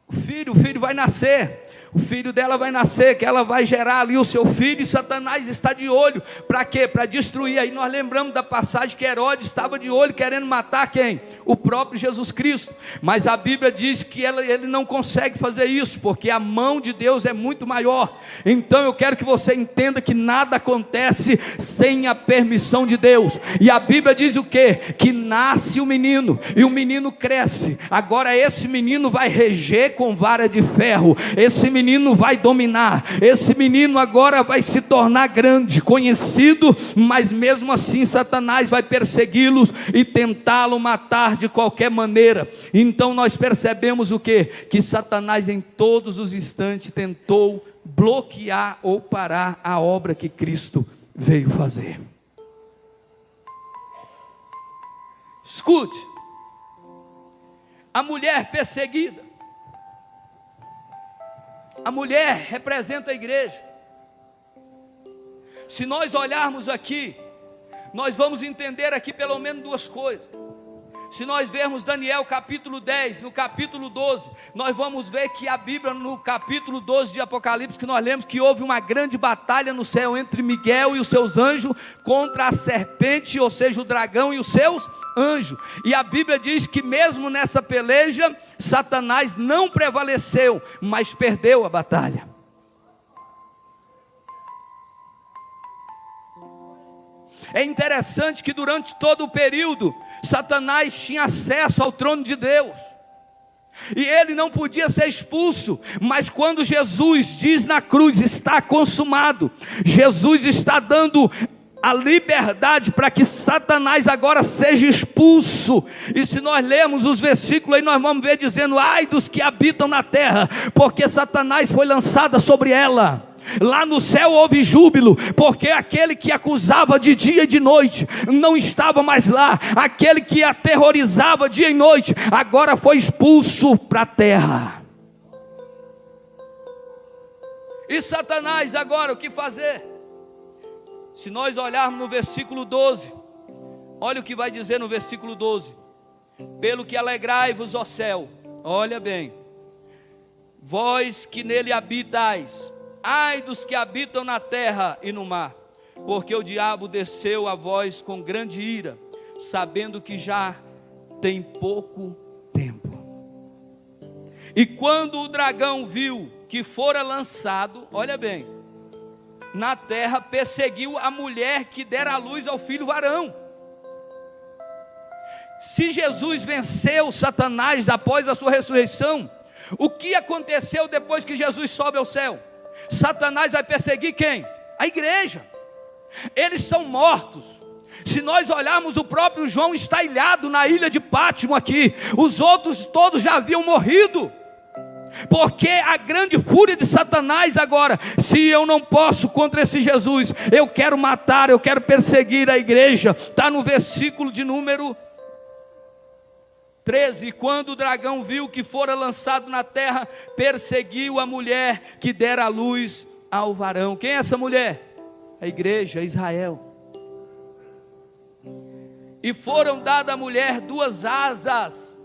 o filho vai nascer, o filho dela vai nascer, que ela vai gerar ali o seu filho, e Satanás está de olho, para quê? Para destruir. Aí nós lembramos da passagem que Herodes estava de olho, querendo matar quem? O próprio Jesus Cristo. Mas a Bíblia diz que ele não consegue fazer isso, porque a mão de Deus é muito maior. Então eu quero que você entenda que nada acontece sem a permissão de Deus. E a Bíblia diz o quê? Que nasce o menino, e o menino cresce. Agora esse menino vai reger com vara de ferro, esse menino vai dominar, esse menino agora vai se tornar grande, conhecido, mas mesmo assim Satanás vai persegui-los e tentá-lo matar de qualquer maneira. Então nós percebemos o quê? Que Satanás em todos os instantes tentou bloquear ou parar a obra que Cristo veio fazer. Escute, a mulher perseguida, a mulher representa a igreja. Se nós olharmos aqui, nós vamos entender aqui pelo menos 2 coisas. Se nós vermos Daniel capítulo 10, no capítulo 12, nós vamos ver que a Bíblia, no capítulo 12 de Apocalipse, que nós lemos que houve uma grande batalha no céu entre Miguel e os seus anjos contra a serpente, ou seja, o dragão e os seus anjos. E a Bíblia diz que mesmo nessa peleja, Satanás não prevaleceu, mas perdeu a batalha. É interessante que durante todo o período, Satanás tinha acesso ao trono de Deus, e ele não podia ser expulso. Mas quando Jesus diz na cruz, está consumado, Jesus está dando a liberdade para que Satanás agora seja expulso. E se nós lermos os versículos aí, nós vamos ver dizendo: ai dos que habitam na terra, porque Satanás foi lançado sobre ela. Lá no céu houve júbilo, porque aquele que acusava de dia e de noite não estava mais lá. Aquele que aterrorizava dia e noite agora foi expulso para a terra. E Satanás agora, o que fazer? Se nós olharmos no versículo 12, olha o que vai dizer no versículo 12: pelo que alegrai-vos, ó céu, olha bem, vós que nele habitais, ai dos que habitam na terra e no mar, porque o diabo desceu a vós com grande ira, sabendo que já tem pouco tempo. E quando o dragão viu que fora lançado, olha bem, na terra, perseguiu a mulher que dera a luz ao filho varão. Se Jesus venceu Satanás após a sua ressurreição, o que aconteceu depois que Jesus sobe ao céu? Satanás vai perseguir quem? A igreja. Eles são mortos. Se nós olharmos, o próprio João está ilhado na ilha de Pátimo aqui. Os outros todos já haviam morrido. Porque a grande fúria de Satanás agora, se eu não posso contra esse Jesus, eu quero matar, eu quero perseguir a igreja. Está no versículo de número 13. Quando o dragão viu que fora lançado na terra, perseguiu a mulher que dera a luz ao varão. Quem é essa mulher? A igreja, Israel. E foram dadas à mulher 2 asas,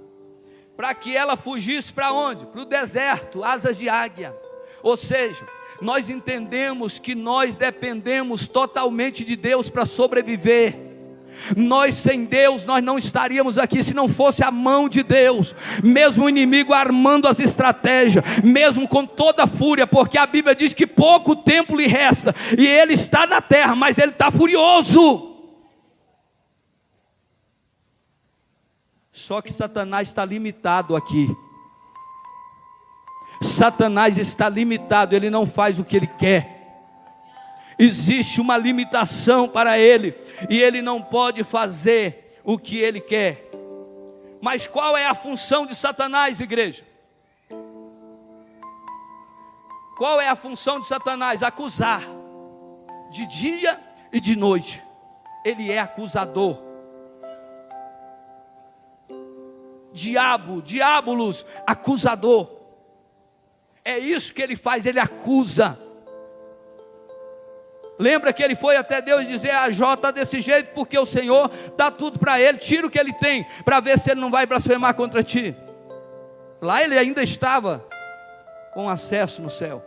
para que ela fugisse para onde? Para o deserto, asas de águia. Ou seja, nós entendemos que nós dependemos totalmente de Deus para sobreviver. Nós sem Deus, nós não estaríamos aqui se não fosse a mão de Deus. Mesmo o inimigo armando as estratégias, mesmo com toda a fúria, porque a Bíblia diz que pouco tempo lhe resta, e ele está na terra, mas ele está furioso. Só que Satanás está limitado aqui. Satanás está limitado, ele não faz o que ele quer. Existe uma limitação para ele, e ele não pode fazer o que ele quer. Mas qual é a função de Satanás, igreja? Qual é a função de Satanás? Acusar, de dia e de noite. Ele é acusador. Diabolos, acusador. É isso que ele faz, ele acusa. Lembra que ele foi até Deus dizer: a Jó está desse jeito porque o Senhor dá tudo para ele, tira o que ele tem, para ver se ele não vai blasfemar contra ti. Lá ele ainda estava com acesso no céu.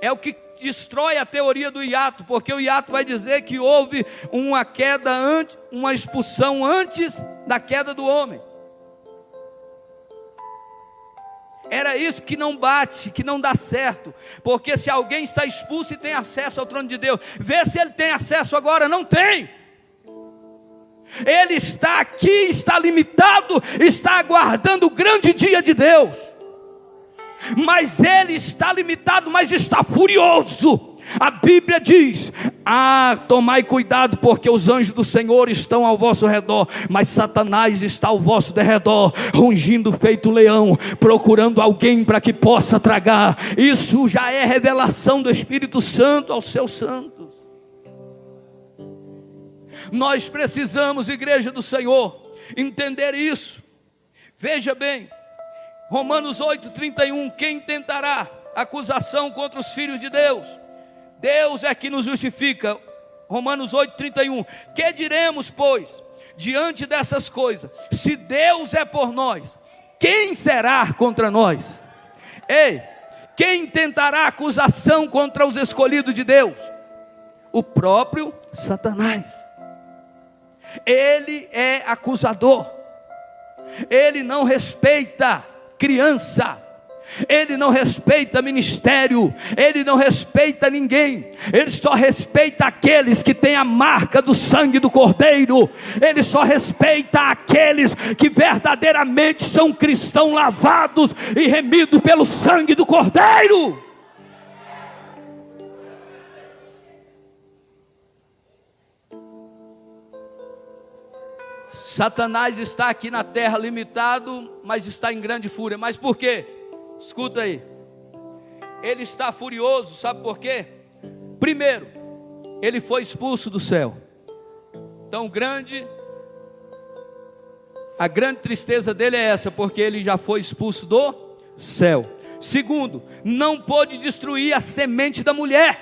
É o que destrói a teoria do hiato, porque o hiato vai dizer que houve uma queda antes, uma expulsão antes da queda do homem. Era isso que não bate, que não dá certo. Porque se alguém está expulso e tem acesso ao trono de Deus, vê se ele tem acesso agora. Não tem. Ele está aqui, está limitado, está aguardando o grande dia de Deus. Mas ele está limitado, mas está furioso. A Bíblia diz: tomai cuidado, porque os anjos do Senhor estão ao vosso redor, mas Satanás está ao vosso derredor, rugindo feito leão, procurando alguém para que possa tragar. Isso já é revelação do Espírito Santo aos seus santos. Nós precisamos, igreja do Senhor, entender isso. Veja bem, Romanos 8:31, quem tentará acusação contra os filhos de Deus? Deus é que nos justifica. Romanos 8:31, que diremos, pois, diante dessas coisas? Se Deus é por nós, quem será contra nós? Ei, quem tentará acusação contra os escolhidos de Deus? O próprio Satanás. Ele é acusador. Ele não respeita criança, ele não respeita ministério, ele não respeita ninguém. Ele só respeita aqueles que têm a marca do sangue do Cordeiro. Ele só respeita aqueles que verdadeiramente são cristãos lavados e remidos pelo sangue do Cordeiro. Satanás está aqui na terra limitado, mas está em grande fúria. Mas por quê? Escuta aí. Ele está furioso, sabe por quê? Primeiro, ele foi expulso do céu. Então a grande tristeza dele é essa, porque ele já foi expulso do céu. Segundo, não pôde destruir a semente da mulher.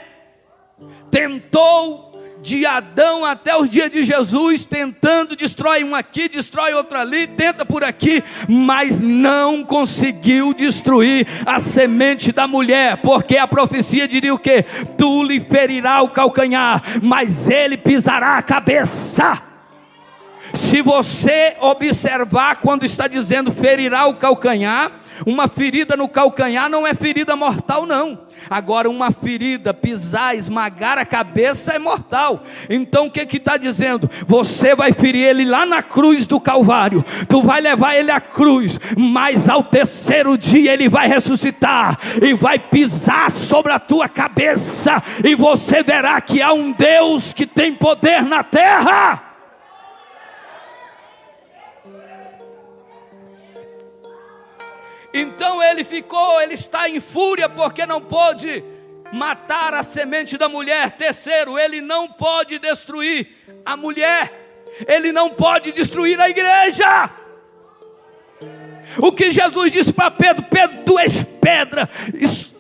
Tentou de Adão até os dias de Jesus, tentando, destrói um aqui, destrói outro ali, tenta por aqui, mas não conseguiu destruir a semente da mulher, porque a profecia diria o quê? Tu lhe ferirá o calcanhar, mas ele pisará a cabeça. Se você observar, quando está dizendo ferirá o calcanhar, uma ferida no calcanhar não é ferida mortal não. Agora uma ferida, pisar, esmagar a cabeça é mortal. Então o que está dizendo? Você vai ferir ele lá na cruz do Calvário, tu vai levar ele à cruz, mas ao terceiro dia ele vai ressuscitar, e vai pisar sobre a tua cabeça, e você verá que há um Deus que tem poder na terra. Então ele está em fúria porque não pôde matar a semente da mulher. Terceiro, ele não pode destruir a mulher, ele não pode destruir a igreja. O que Jesus disse para Pedro: Pedro, tu és pedra,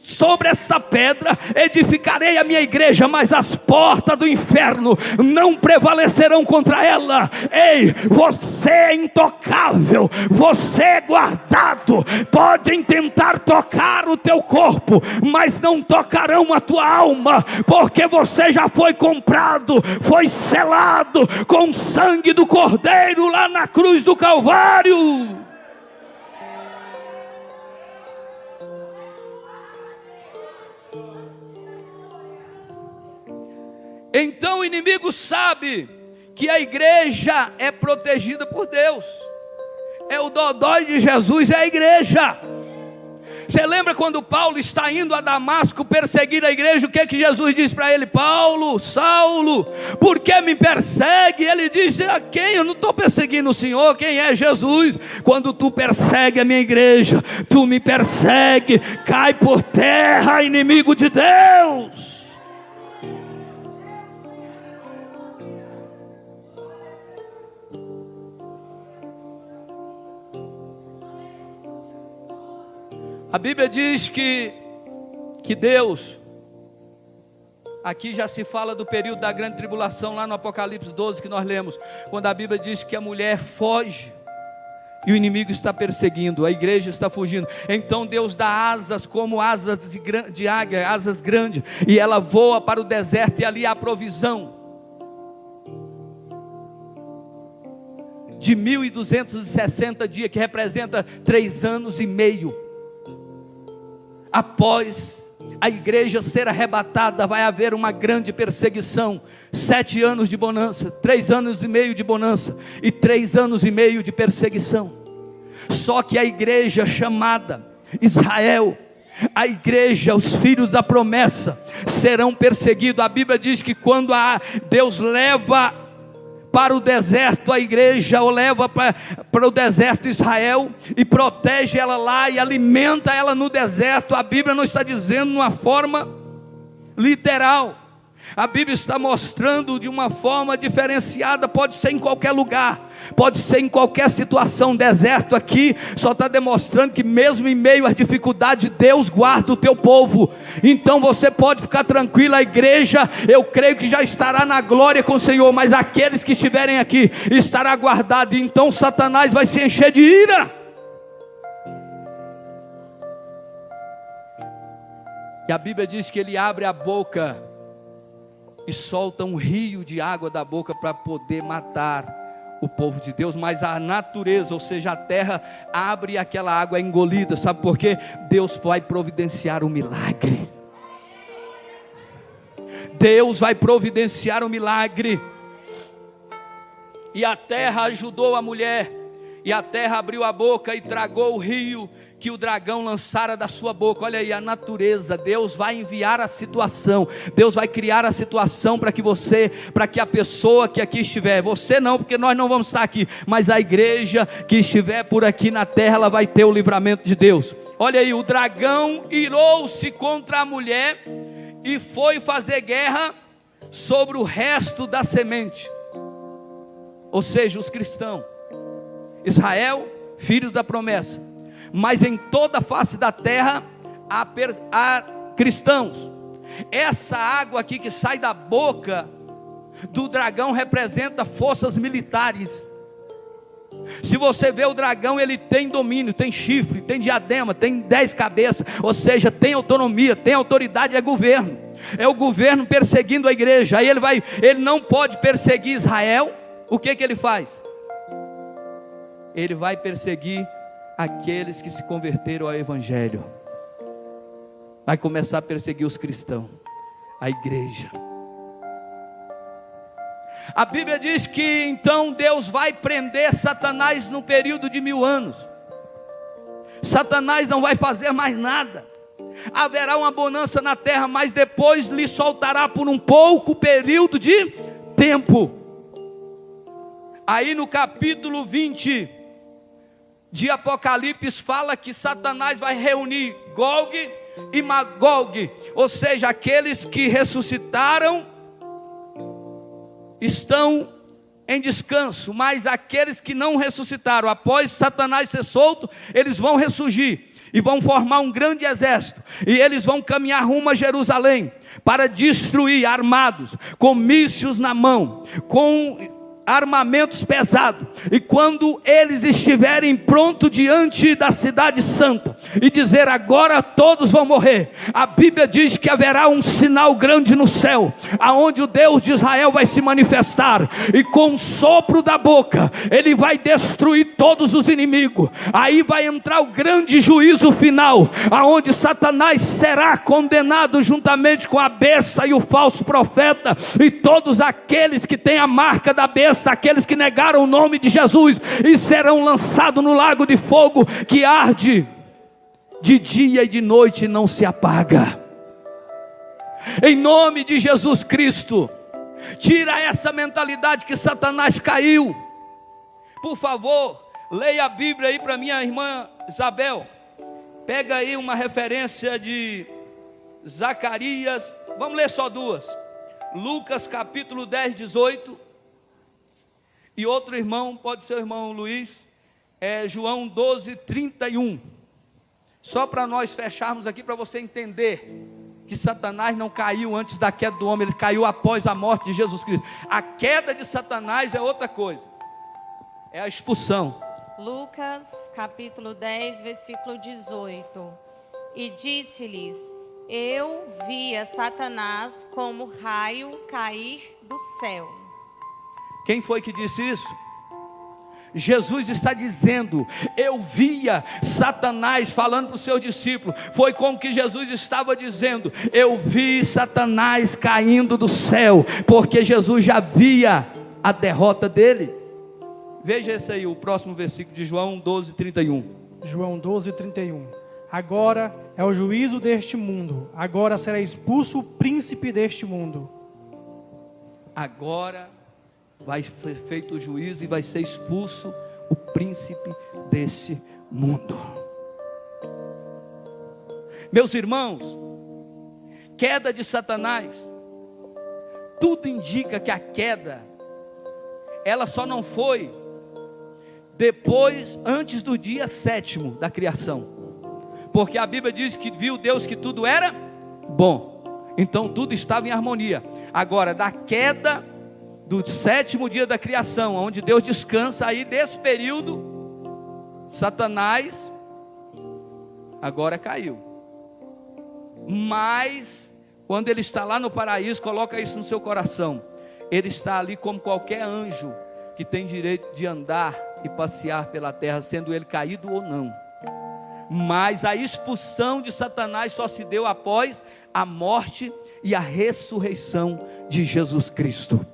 sobre esta pedra edificarei a minha igreja, mas as portas do inferno não prevalecerão contra ela. Ei, você é intocável, você é guardado. Podem tentar tocar o teu corpo, mas não tocarão a tua alma, porque você já foi comprado, foi selado com o sangue do Cordeiro lá na cruz do Calvário. Então o inimigo sabe que a igreja é protegida por Deus. É o dodói de Jesus, é a igreja. Você lembra quando Paulo está indo a Damasco perseguir a igreja? O que é que Jesus diz para ele? Paulo, Saulo, por que me persegue? Ele diz: a quem? Eu não estou perseguindo o Senhor, quem é? Jesus. Quando tu persegue a minha igreja, tu me persegue. Cai por terra, inimigo de Deus. A Bíblia diz que Deus, aqui já se fala do período da grande tribulação, lá no Apocalipse 12 que nós lemos, quando a Bíblia diz que a mulher foge e o inimigo está perseguindo, a igreja está fugindo. Então Deus dá asas como asas de águia, asas grandes, e ela voa para o deserto, e ali há provisão de 1260 dias, que representa 3 anos e meio. Após a igreja ser arrebatada, vai haver uma grande perseguição. 7 anos de bonança, 3 anos e meio de bonança, e 3 anos e meio de perseguição. Só que a igreja chamada Israel, a igreja, os filhos da promessa, serão perseguidos. A Bíblia diz que quando Deus leva para o deserto a igreja, ou leva para o deserto Israel, e protege ela lá, e alimenta ela no deserto, a Bíblia não está dizendo de uma forma literal, a Bíblia está mostrando de uma forma diferenciada. Pode ser em qualquer lugar, pode ser em qualquer situação. Deserto aqui só está demonstrando que mesmo em meio às dificuldades, Deus guarda o teu povo. Então você pode ficar tranquilo, a igreja, eu creio que já estará na glória com o Senhor, mas aqueles que estiverem aqui, estará guardado. Então Satanás vai se encher de ira. E a Bíblia diz que ele abre a boca e solta um rio de água da boca para poder matar o povo de Deus. Mas a natureza, ou seja, a terra, abre e aquela água é engolida. Sabe por quê? Deus vai providenciar um milagre. Deus vai providenciar um milagre. E a terra ajudou a mulher, e a terra abriu a boca e tragou o rio que o dragão lançara da sua boca. Olha aí a natureza. Deus vai enviar a situação, Deus vai criar a situação para que a pessoa que aqui estiver, você não, porque nós não vamos estar aqui, mas a igreja que estiver por aqui na terra, ela vai ter o livramento de Deus. Olha aí, o dragão irou-se contra a mulher e foi fazer guerra sobre o resto da semente, ou seja, os cristãos, Israel, filhos da promessa. Mas em toda a face da terra há cristãos. Essa água aqui que sai da boca do dragão representa forças militares. Se você vê o dragão, ele tem domínio, tem chifre, tem diadema, tem 10 cabeças, ou seja, tem autonomia, tem autoridade, é governo. É o governo perseguindo a igreja. Aí ele não pode perseguir Israel. O que ele faz? Ele vai perseguir aqueles que se converteram ao evangelho. vai começar a perseguir os cristãos, a igreja. A Bíblia diz que então Deus vai prender Satanás no período de 1000 anos. Satanás não vai fazer mais nada. Haverá uma bonança na terra, mas depois lhe soltará por um pouco período de tempo. Aí no capítulo 20 de Apocalipse fala que Satanás vai reunir Gog e Magog, ou seja, aqueles que ressuscitaram estão em descanso, mas aqueles que não ressuscitaram, após Satanás ser solto, eles vão ressurgir e vão formar um grande exército, e eles vão caminhar rumo a Jerusalém, para destruir, armados, com mísseis na mão, com armamentos pesados, e quando eles estiverem prontos diante da cidade santa, e dizer agora todos vão morrer, a Bíblia diz que haverá um sinal grande no céu, aonde o Deus de Israel vai se manifestar, e com o sopro da boca, ele vai destruir todos os inimigos. Aí vai entrar o grande juízo final, aonde Satanás será condenado juntamente com a besta e o falso profeta, e todos aqueles que têm a marca da besta, aqueles que negaram o nome de Jesus, e serão lançados no lago de fogo, que arde de dia e de noite e não se apaga. Em nome de Jesus Cristo, tira essa mentalidade que Satanás caiu. Por favor, leia a Bíblia aí para minha irmã Isabel. Pega aí uma referência de Zacarias, vamos ler só duas. Lucas capítulo 10, 18. E outro irmão, pode ser o irmão Luiz, João 12, 31. Só para nós fecharmos aqui, para você entender que Satanás não caiu antes da queda do homem, ele caiu após a morte de Jesus Cristo. A queda de Satanás é outra coisa, é a expulsão. Lucas capítulo 10, versículo 18. E disse-lhes: eu via Satanás como raio cair do céu. Quem foi que disse isso? Jesus está dizendo, eu via Satanás, falando para os seus discípulos. Foi como que Jesus estava dizendo, eu vi Satanás caindo do céu, porque Jesus já via a derrota dele. Veja esse aí, o próximo versículo de João 12, 31. João 12, 31. Agora é o juízo deste mundo, agora será expulso o príncipe deste mundo. Agora vai ser feito o juízo e vai ser expulso o príncipe desse mundo. Meus irmãos, queda de Satanás, tudo indica que a queda, ela só não foi depois, antes do dia 7º da criação, porque a Bíblia diz que viu Deus que tudo era bom, então tudo estava em harmonia. Agora, da queda do 7º dia da criação, onde Deus descansa, aí desse período, Satanás agora caiu. Mas quando ele está lá no paraíso, coloca isso no seu coração, ele está ali como qualquer anjo que tem direito de andar e passear pela terra, sendo ele caído ou não. Mas a expulsão de Satanás só se deu após a morte e a ressurreição de Jesus Cristo.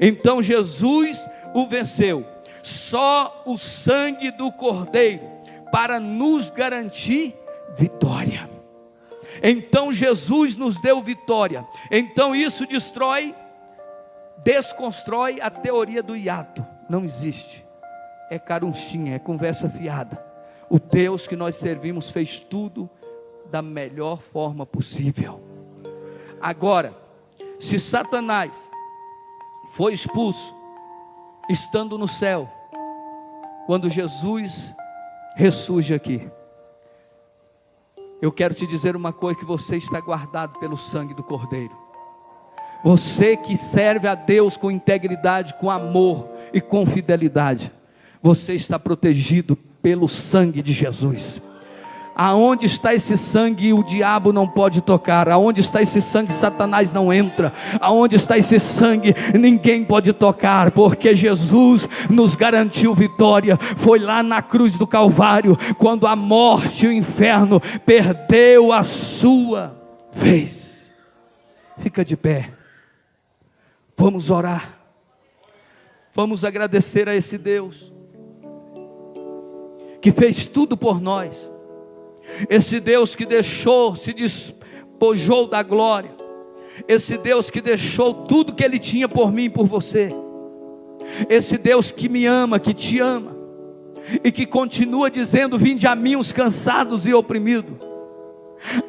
Então Jesus o venceu. Só o sangue do Cordeiro para nos garantir vitória. Então Jesus nos deu vitória. Então isso desconstrói a teoria do hiato. Não existe. É carunchinha, é conversa fiada. O Deus que nós servimos fez tudo da melhor forma possível. Agora, se Satanás foi expulso, estando no céu, quando Jesus ressurge aqui, eu quero te dizer uma coisa, que você está guardado pelo sangue do Cordeiro. Você que serve a Deus com integridade, com amor e com fidelidade, você está protegido pelo sangue de Jesus. Aonde está esse sangue, o diabo não pode tocar. Aonde está esse sangue, Satanás não entra. Aonde está esse sangue, ninguém pode tocar, porque Jesus nos garantiu vitória. Foi lá na cruz do Calvário, quando a morte e o inferno perdeu a sua vez. Fica de pé. Vamos orar. Vamos agradecer a esse Deus que fez tudo por nós. Esse Deus que se despojou da glória. Esse Deus que deixou tudo que Ele tinha por mim e por você. Esse Deus que me ama, que te ama, e que continua dizendo: vinde a mim os cansados e oprimidos.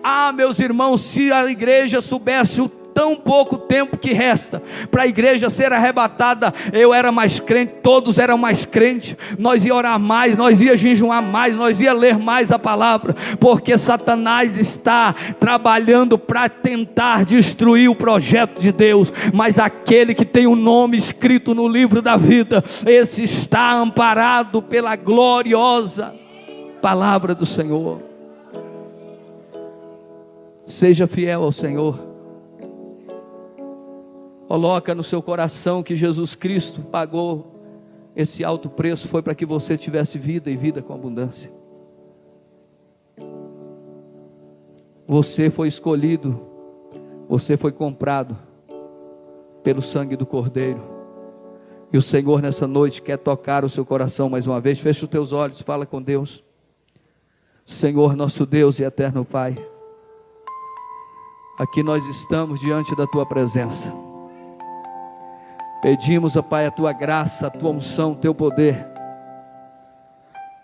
Ah, meus irmãos, se a igreja soubesse o tão pouco tempo que resta para a igreja ser arrebatada, eu era mais crente, todos eram mais crentes, nós ia orar mais, nós ia jejuar mais, nós ia ler mais a palavra, porque Satanás está trabalhando para tentar destruir o projeto de Deus, mas aquele que tem o nome escrito no livro da vida, esse está amparado pela gloriosa palavra do Senhor. Seja fiel ao Senhor. Coloca no seu coração que Jesus Cristo pagou esse alto preço, foi para que você tivesse vida e vida com abundância. Você foi escolhido, você foi comprado pelo sangue do Cordeiro. E o Senhor nessa noite quer tocar o seu coração mais uma vez. Fecha os teus olhos, fala com Deus. Senhor nosso Deus e eterno Pai, aqui nós estamos diante da Tua presença. Pedimos, ó Pai, a Tua graça, a Tua unção, o Teu poder.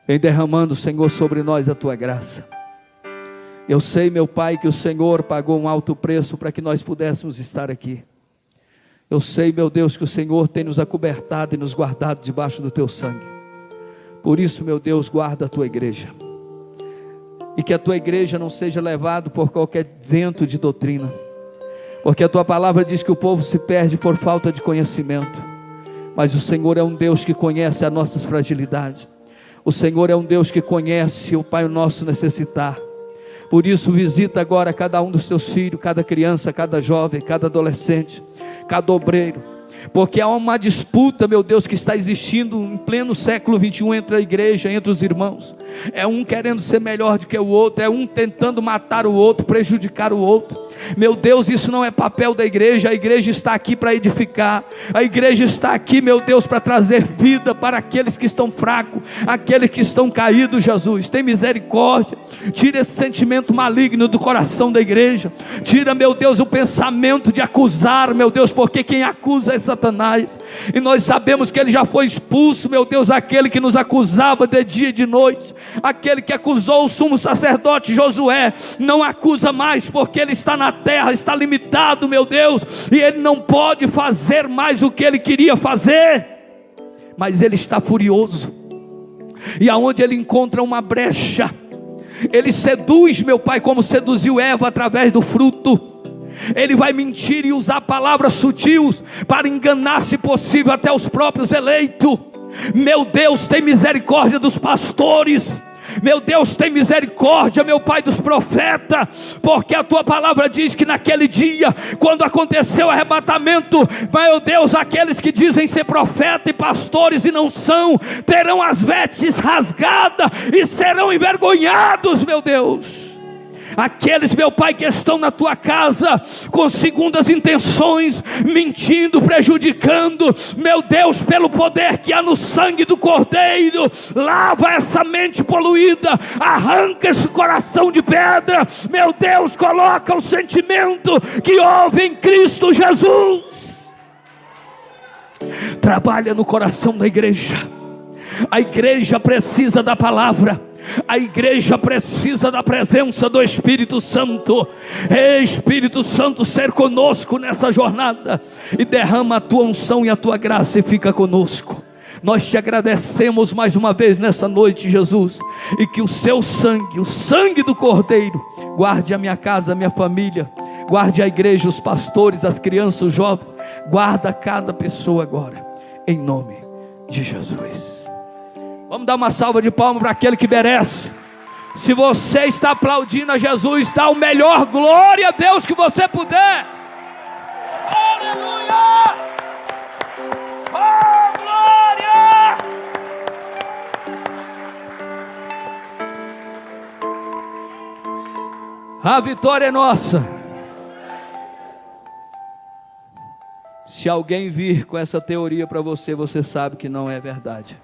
Vem derramando, Senhor, sobre nós a Tua graça. Eu sei, meu Pai, que o Senhor pagou um alto preço para que nós pudéssemos estar aqui. Eu sei, meu Deus, que o Senhor tem nos acobertado e nos guardado debaixo do Teu sangue. Por isso, meu Deus, guarda a Tua igreja. E que a Tua igreja não seja levada por qualquer vento de doutrina. Porque a Tua palavra diz que o povo se perde por falta de conhecimento. Mas o Senhor é um Deus que conhece as nossas fragilidades. O Senhor é um Deus que conhece, o Pai, o nosso necessitar. Por isso visita agora cada um dos Teus filhos, cada criança, cada jovem, cada adolescente, cada obreiro. Porque há uma disputa, meu Deus, que está existindo em pleno século 21 entre a igreja, entre os irmãos. É um querendo ser melhor do que o outro, é um tentando matar o outro, prejudicar o outro. Meu Deus, isso não é papel da igreja. A igreja está aqui para edificar. A igreja está aqui, meu Deus, para trazer vida para aqueles que estão fracos, aqueles que estão caídos. Jesus, tem misericórdia. Tira esse sentimento maligno do coração da igreja. Tira, meu Deus, o pensamento de acusar, meu Deus, porque quem acusa é Satanás. E nós sabemos que ele já foi expulso, meu Deus, aquele que nos acusava de dia e de noite. Aquele que acusou o sumo sacerdote Josué, não acusa mais, porque ele está na terra, está limitado, meu Deus, e ele não pode fazer mais o que ele queria fazer, mas ele está furioso, e aonde ele encontra uma brecha, ele seduz, meu Pai, como seduziu Eva através do fruto. Ele vai mentir e usar palavras sutis para enganar, se possível, até os próprios eleitos. Meu Deus, tem misericórdia dos pastores. Meu Deus, tem misericórdia, meu Pai, dos profetas, porque a Tua palavra diz que naquele dia, quando aconteceu o arrebatamento, meu Deus, aqueles que dizem ser profeta e pastores e não são, terão as vestes rasgadas e serão envergonhados, meu Deus. Aqueles, meu Pai, que estão na Tua casa com segundas intenções, mentindo, prejudicando, meu Deus, pelo poder que há no sangue do Cordeiro, lava essa mente poluída, arranca esse coração de pedra, meu Deus, coloca o sentimento que houve em Cristo Jesus. Trabalha no coração da igreja. A igreja precisa da palavra. A igreja precisa da presença do Espírito Santo. Espírito Santo, ser conosco nessa jornada, e derrama a Tua unção e a Tua graça e fica conosco. Nós Te agradecemos mais uma vez nessa noite, Jesus, e que o Seu sangue, o sangue do Cordeiro, guarde a minha casa, a minha família, guarde a igreja, os pastores, as crianças, os jovens, guarda cada pessoa agora, em nome de Jesus. Vamos dar uma salva de palmas para aquele que merece. Se você está aplaudindo a Jesus, dá o melhor glória a Deus que você puder. Aleluia! Oh, glória! A vitória é nossa. Se alguém vir com essa teoria para você, você sabe que não é verdade.